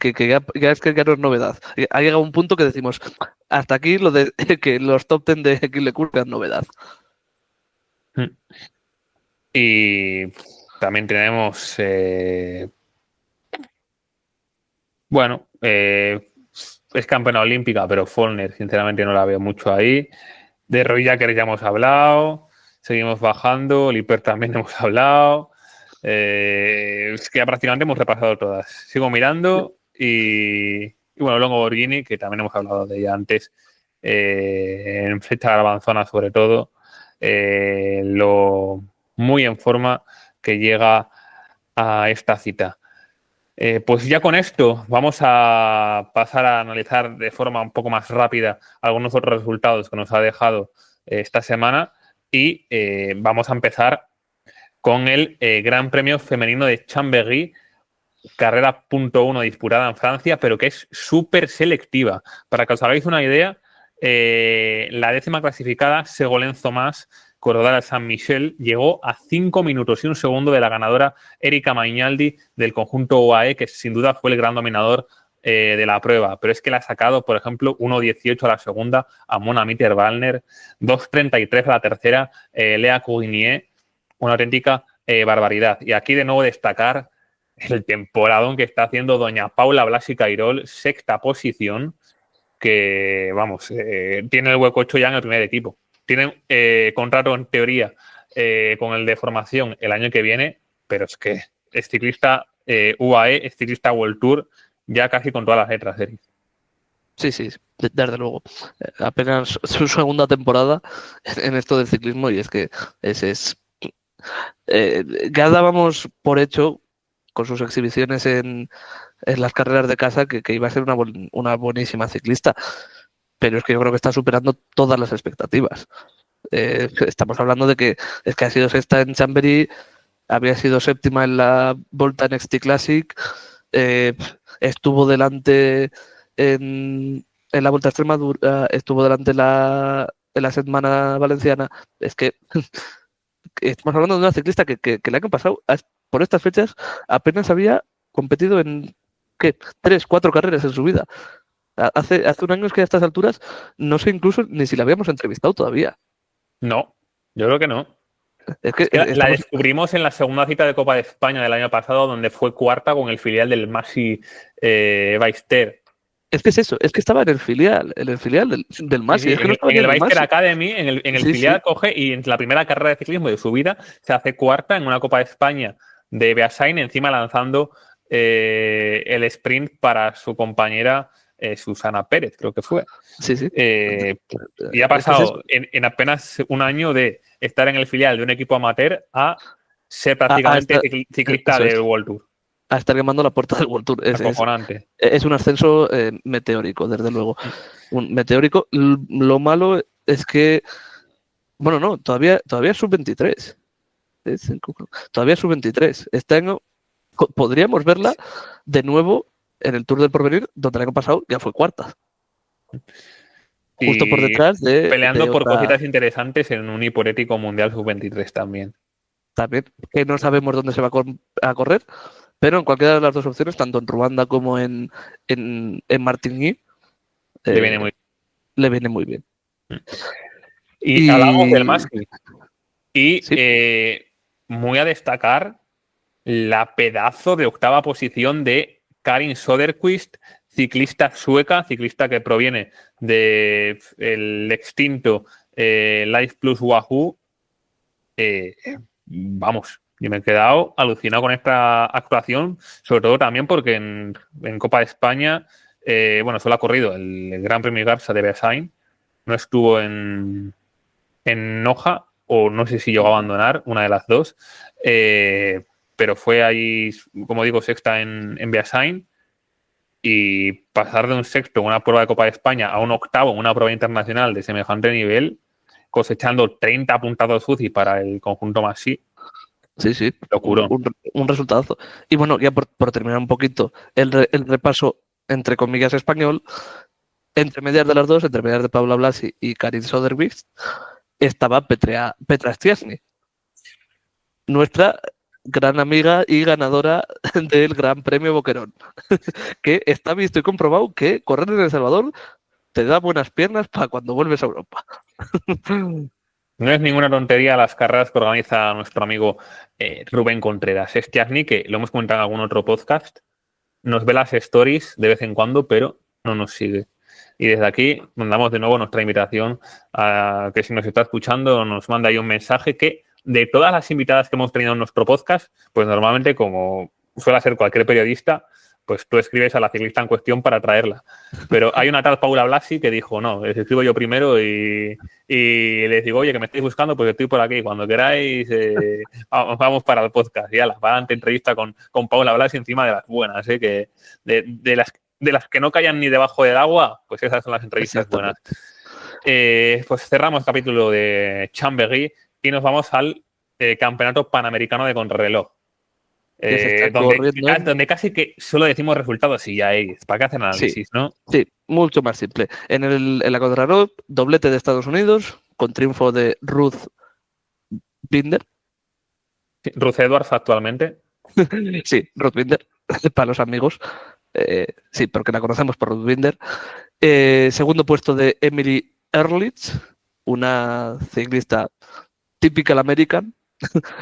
ya es que ya no es novedad. Ha llegado un punto que decimos, hasta aquí lo de que los top 10 de Kill sean novedad. Y también tenemos, bueno, es campeona olímpica, pero Follner, sinceramente, no la veo mucho ahí. De Roy Jacker ya hemos hablado, seguimos bajando, Liper también hemos hablado. Es que ya prácticamente hemos repasado todas. Sigo mirando y bueno, Longo Borghini, que también hemos hablado de ella antes, en fecha garbanzona sobre todo, lo muy en forma que llega a esta cita. Pues ya con esto vamos a pasar a analizar de forma un poco más rápida algunos otros resultados que nos ha dejado esta semana y vamos a empezar con el Gran Premio Femenino de Chambéry, carrera punto uno disputada en Francia, pero que es súper selectiva. Para que os hagáis una idea, la 10ª clasificada, Ségolène Thomas, Corredora de San Michel, llegó a 5 minutos y 1 segundo de la ganadora Erika Magnaldi del conjunto UAE, que sin duda fue el gran dominador de la prueba. Pero es que la ha sacado, por ejemplo, 1.18 a la segunda a Mona Mitter-Wallner, 2.33 a la tercera Lea Cougnier, una auténtica barbaridad. Y aquí de nuevo destacar el temporadón que está haciendo doña Paula Blasi Cairol, 6ª posición, que, vamos, tiene el hueco hecho ya en el primer equipo. Tienen contrato, en teoría, con el de formación el año que viene, pero es que es ciclista UAE, es ciclista World Tour, ya casi con todas las letras, Eric. Sí, sí, desde luego. Apenas su segunda temporada en esto del ciclismo y es que es eh, ya dábamos por hecho con sus exhibiciones en las carreras de casa que iba a ser una buenísima ciclista, pero es que yo creo que está superando todas las expectativas. Estamos hablando de que es que ha sido sexta en Chambéry, había sido séptima en la Volta Next Classic, eh, estuvo delante en la Volta a Extremadura, estuvo delante en la Setmana Valenciana. Es que estamos hablando de una ciclista que el año pasado, por estas fechas, apenas había competido en ¿qué? 3, 4 carreras en su vida. Hace un año es que a estas alturas no sé incluso ni si la habíamos entrevistado todavía. No, yo creo que no. Es Es que que la estamos. descubrimos en la segunda cita de Copa de España del año pasado, donde fue cuarta con el filial del Masi Ballester. Es que es eso, es que estaba en el filial del Sí, Masi, sí, es que no estaba en ni el en el Ballester Masi. Academy, en el Sí, sí, filial coge y en la primera carrera de ciclismo de su vida se hace cuarta en una Copa de España de Beasain, encima lanzando el sprint para su compañera Susana Pérez, creo que fue. sí, sí. Y ha Es que es eso. pasado en apenas un año de estar en el filial de un equipo amateur a ser prácticamente ciclista Eso es. del World Tour. a estar quemando la puerta del World Tour. Acojonante. Es un ascenso meteórico, desde luego. Un meteórico. Lo malo es que, bueno, no, todavía es sub-23. Todavía es sub-23. Este año podríamos verla de nuevo en el Tour del Porvenir, donde el año pasado ya fue cuarta. Justo por Y detrás peleando de por otra, cositas interesantes en un hipotético Mundial Sub-23 también. también, que no sabemos dónde se va a correr, pero en cualquiera de las dos opciones, tanto en Ruanda como en Martigny, Le viene muy le viene muy bien. bien. Y hablamos del Y Maski. Y sí, muy a destacar la pedazo de octava posición de Karin Söderqvist, ciclista sueca, ciclista que proviene del extinto Life Plus Wahoo. Vamos, y me he quedado alucinado con esta actuación, sobre todo también porque en Copa de España, bueno, solo ha corrido el Gran Premio Garza de Beasain, no estuvo en Noja, o no sé si llegó a abandonar, una de las dos, pero fue ahí, como digo, sexta en Beasain, y pasar de un sexto en una prueba de Copa de España a un octavo en una prueba internacional de semejante nivel, cosechando 30 puntados UCI para el conjunto Masí. sí, Locurón. un resultado. Y bueno, ya por terminar un poquito el repaso, entre comillas, español, entre medias de las dos, entre medias de Paula Blasi y Karin Söderqvist, estaba Petra Stiasny, nuestra gran amiga y ganadora del Gran Premio Boquerón, que está visto y comprobado que correr en El Salvador te da buenas piernas para cuando vuelves a Europa. No es ninguna tontería las carreras que organiza nuestro amigo Rubén Contreras. Stiasny, que lo hemos comentado en algún otro podcast, nos ve las stories de vez en cuando, pero no nos sigue. Y desde aquí mandamos de nuevo nuestra invitación a que si nos está escuchando nos manda ahí un mensaje que de todas las invitadas que hemos tenido en nuestro podcast, pues normalmente, como suele hacer cualquier periodista, pues tú escribes a la ciclista en cuestión para traerla. Pero hay una tal Paula Blasi que dijo, no, les escribo yo primero y les digo, oye, que me estáis buscando porque estoy por aquí. Cuando queráis, vamos para el podcast. Y ala, va ante entrevista con Paula Blasi encima de las buenas, que de las que no callan ni debajo del agua, pues esas son las entrevistas buenas. Pues cerramos el capítulo de Chambéry y nos vamos al Campeonato Panamericano de Contrarreloj. Donde casi que solo decimos resultados y ya es. ¿Para qué hacer análisis, no? Sí, mucho más simple. En la contrarreloj, doblete de Estados Unidos, con triunfo de Ruth Binder. Sí, Ruth Edwards actualmente. Sí, Ruth Binder, para los amigos. Sí, porque la conocemos por Ruth Binder. Segundo puesto de Emily Earlitz, una ciclista typical American,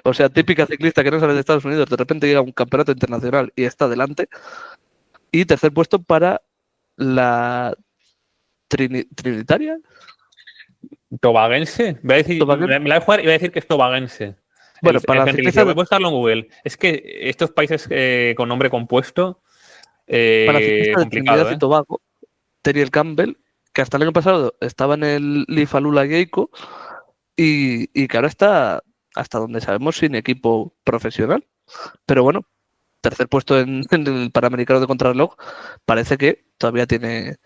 o sea, típica ciclista que no sale de Estados Unidos, de repente llega a un campeonato internacional y está delante. Y tercer puesto para la Trinitaria. ¿Tobagense? Me la voy a jugar y voy a decir que es tobagense. Bueno, para el la gentilicio. ciclista Voy a buscarlo en Google. Es que estos países con nombre compuesto, para la ciclista de complicado, Trinidad y Tobago, Teriel Campbell, que hasta el año pasado estaba en el Lifalula Geico y que ahora está, hasta donde sabemos, sin equipo profesional. Pero bueno, tercer puesto en el Panamericano de Contrarreloj, parece que todavía tiene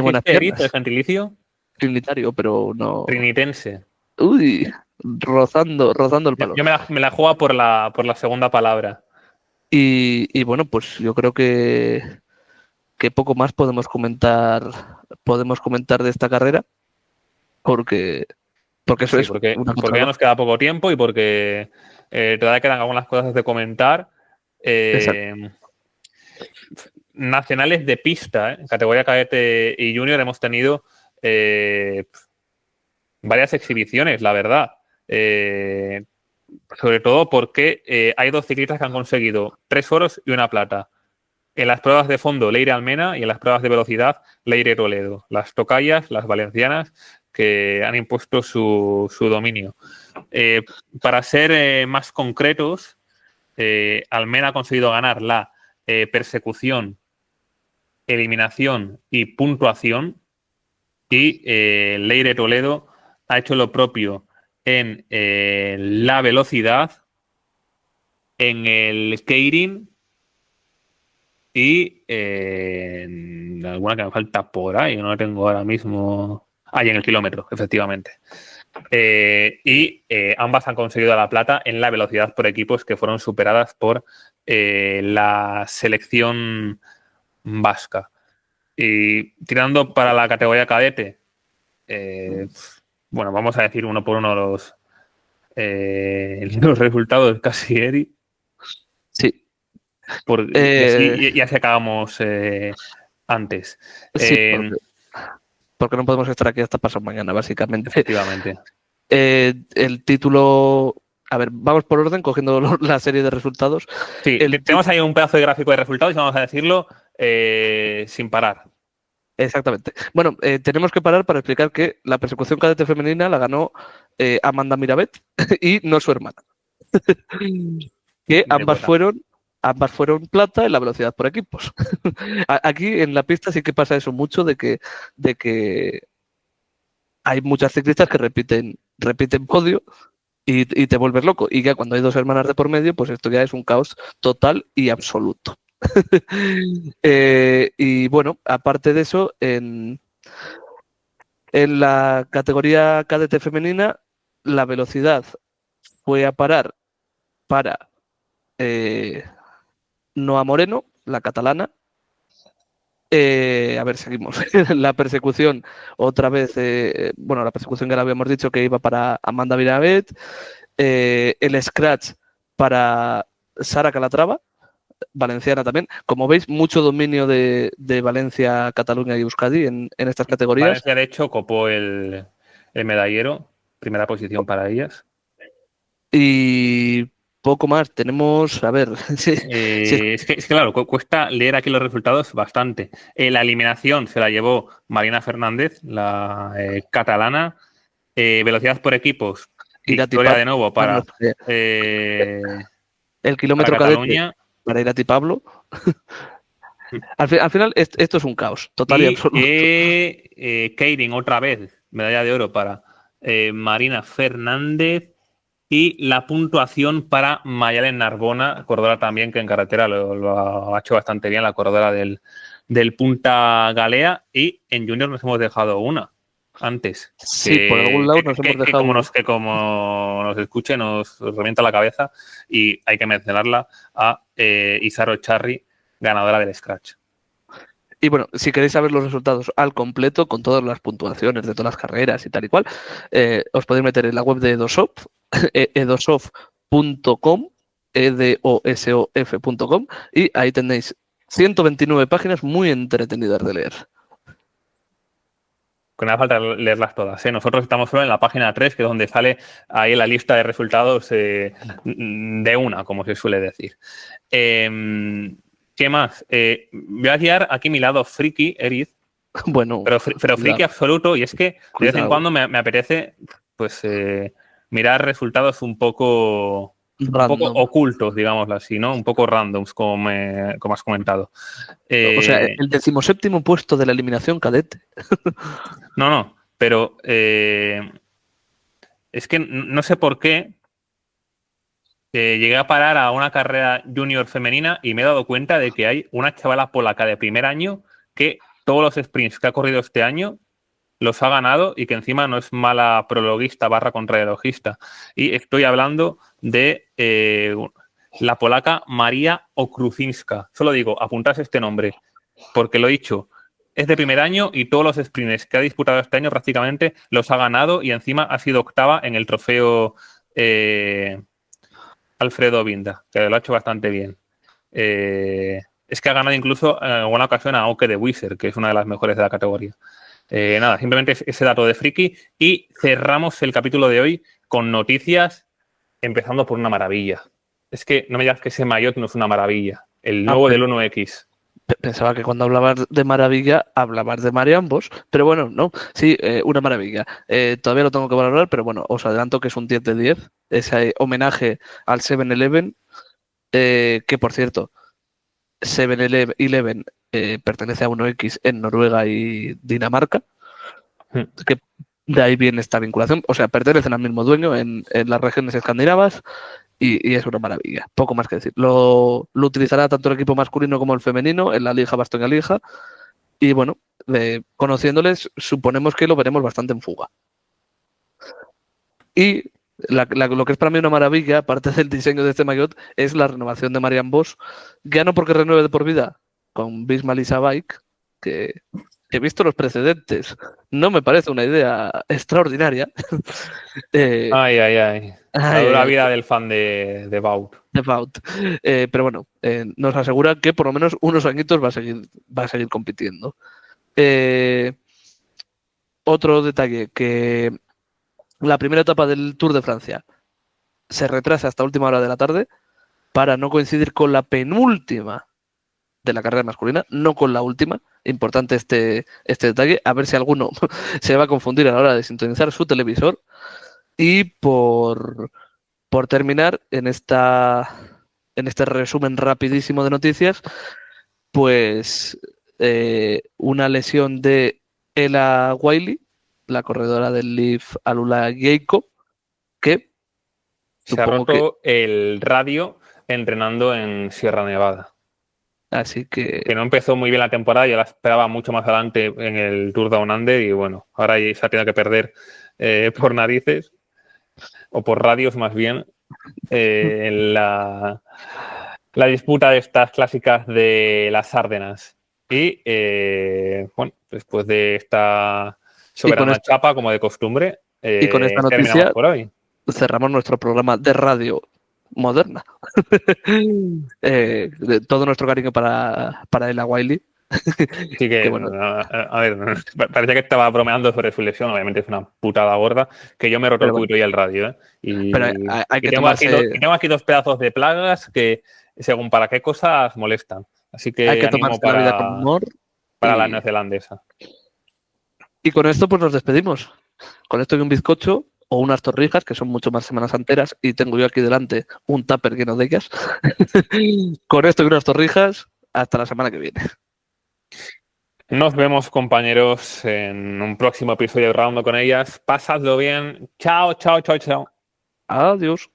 buenas piernas. ¿El gentilicio? Trinitario, pero no. Trinitense. Uy, rozando el palo. Yo me la juego por la segunda palabra. Y bueno, pues yo creo que poco más podemos comentar de esta carrera, porque eso Sí, es porque una ya nos queda poco tiempo y porque todavía quedan algunas cosas de comentar. Nacionales de pista, categoría cadete y junior, hemos tenido varias exhibiciones, la verdad. Sobre todo porque hay dos ciclistas que han conseguido 3 oros y una plata. En las pruebas de fondo, Leire Almena, y en las pruebas de velocidad, Leire Toledo. Las tocayas, las valencianas, que han impuesto su dominio. Para ser más concretos, Almena ha conseguido ganar la persecución, eliminación y puntuación, y Leire Toledo ha hecho lo propio en la velocidad, en el keirin y alguna que me falta por ahí, no la tengo ahora mismo. Y en el kilómetro, efectivamente. Ambas han conseguido la plata en la velocidad por equipos, que fueron superadas por la selección vasca. Y tirando para la categoría cadete, bueno, vamos a decir uno por uno los resultados casi, Eri. Sí. Y así acabamos antes. Sí, porque no podemos estar aquí hasta pasado mañana, básicamente. Efectivamente. El título... A ver, vamos por orden, cogiendo la serie de resultados. Sí, tenemos ahí un pedazo de gráfico de resultados y vamos a decirlo sin parar. Exactamente. Bueno, tenemos que parar para explicar que la persecución cadete femenina la ganó Amanda Mirabet y no su hermana. Que ambas fueron plata en la velocidad por equipos. Aquí en la pista sí que pasa eso mucho de que hay muchas ciclistas que repiten podio y te vuelves loco. Y ya cuando hay dos hermanas de por medio, pues esto ya es un caos total y absoluto. Y bueno, aparte de eso, en la categoría cadete femenina, la velocidad fue a parar para Noa Moreno, la catalana. A ver, seguimos. La persecución, otra vez, la persecución que le habíamos dicho que iba para Amanda Mirabet. El scratch para Sara Calatrava, valenciana también. Como veis, mucho dominio de Valencia, Cataluña y Euskadi en estas categorías. Valencia, de hecho, copó el medallero, primera posición para ellas. Y poco más, tenemos, a ver... Es que claro, cuesta leer aquí los resultados bastante. La eliminación se la llevó Marina Fernández, la catalana. Velocidad por equipos, victoria de nuevo para el kilómetro para Cataluña. Cadete para Irati Pablo. Al final, esto es un caos total y absoluto. Keirin, otra vez, medalla de oro para Marina Fernández. Y la puntuación para Mayalen Narbona, corredora también, que en carretera lo ha hecho bastante bien, la corredora del Punta Galea. Y en Junior nos hemos dejado una antes. Sí, por algún lado nos hemos dejado una. Que como nos escuche, nos revienta la cabeza. Y hay que mencionarla a Isaro Charri, ganadora del Scratch. Y bueno, si queréis saber los resultados al completo, con todas las puntuaciones de todas las carreras y tal y cual, os podéis meter en la web de Edosoft, edosoft.com, edosof.com, y ahí tenéis 129 páginas muy entretenidas de leer. Que no hace falta leerlas todas, ¿eh? Nosotros estamos solo en la página 3, que es donde sale ahí la lista de resultados de una, como se suele decir. ¿Qué más? Voy a guiar aquí mi lado friki, Eriz. Bueno, pero friki absoluto, y es que de vez en cuando me apetece pues mirar resultados un poco ocultos, digámoslo así, ¿no? Un poco randoms, como has comentado. O sea, el 17º puesto de la eliminación cadete. No, pero es que no sé por qué llegué a parar a una carrera junior femenina y me he dado cuenta de que hay una chavala polaca de primer año que todos los sprints que ha corrido este año los ha ganado y que encima no es mala prologuista / contrarrelojista. Y estoy hablando de la polaca María Okrucinska. Solo digo, apuntad este nombre, porque lo he dicho, es de primer año y todos los sprints que ha disputado este año prácticamente los ha ganado y encima ha sido octava en el trofeo Alfredo Binda, que lo ha hecho bastante bien. Es que ha ganado incluso en alguna ocasión a Oke de Wieser, que es una de las mejores de la categoría. Nada, simplemente ese dato de friki. Y cerramos el capítulo de hoy con noticias, empezando por una maravilla. Es que no me digas que ese maillot no es una maravilla. El nuevo del 1X. Pensaba que cuando hablabas de maravilla, hablabas de Mariambos, pero bueno, no, sí, una maravilla. Todavía lo tengo que valorar, pero bueno, os adelanto que es un 10 de 10, ese homenaje al 7-Eleven, que por cierto, 7-Eleven pertenece a 1X en Noruega y Dinamarca, que de ahí viene esta vinculación, o sea, pertenecen al mismo dueño en las regiones escandinavas y es una maravilla, poco más que decir. Lo utilizará tanto el equipo masculino como el femenino en la Liga Bastoña Liga y bueno, conociéndoles suponemos que lo veremos bastante en fuga. Y lo que es para mí una maravilla, aparte del diseño de este maillot, es la renovación de Marianne Vos, ya no porque renueve de por vida con Bismarck Lisa Bike, que he visto los precedentes, no me parece una idea extraordinaria. Ay, ay, ay. La Ay, dura ay, vida del fan de Baut. Devout. Pero bueno, nos asegura que por lo menos unos añitos va a seguir compitiendo. Otro detalle, que la primera etapa del Tour de Francia se retrasa hasta última hora de la tarde para no coincidir con la penúltima de la carrera masculina, no con la última. Importante este detalle, a ver si alguno se va a confundir a la hora de sintonizar su televisor. Y por terminar, en este resumen rapidísimo de noticias, pues una lesión de Ella Wiley, la corredora del Leaf Alula Geico, que Se ha supongo que... roto el radio entrenando en Sierra Nevada. Así Que que... no empezó muy bien la temporada, yo la esperaba mucho más adelante en el Tour Down Under y bueno, ahora se ha tenido que perder por narices, o por radios más bien, en la disputa de estas clásicas de las Árdenas. Y bueno, después de esta Y con soberana esta, chapa, como de costumbre, y con esta terminamos noticia por hoy. cerramos nuestro programa de radio moderna. De todo nuestro cariño para Ella Wiley. Así Que que, bueno, a ver, parecía que estaba bromeando sobre su lesión, obviamente es una putada gorda, que yo me he roto el pero, bueno, culo y el radio, ¿eh? pero hay que tomarse... Y tengo aquí dos pedazos de plagas que, según para qué cosas, molestan. Así Hay que que ánimo tomarse la vida con humor para la y, neozelandesa. y con esto pues nos despedimos. Con esto y un bizcocho o unas torrijas, que son mucho más semanas enteras, y tengo yo aquí delante un tupper lleno de ellas. Con esto y unas torrijas, hasta la semana que viene. Nos vemos, compañeros, en un próximo episodio de Round con ellas. Pasadlo bien. Chao, chao, chao, chao. Adiós.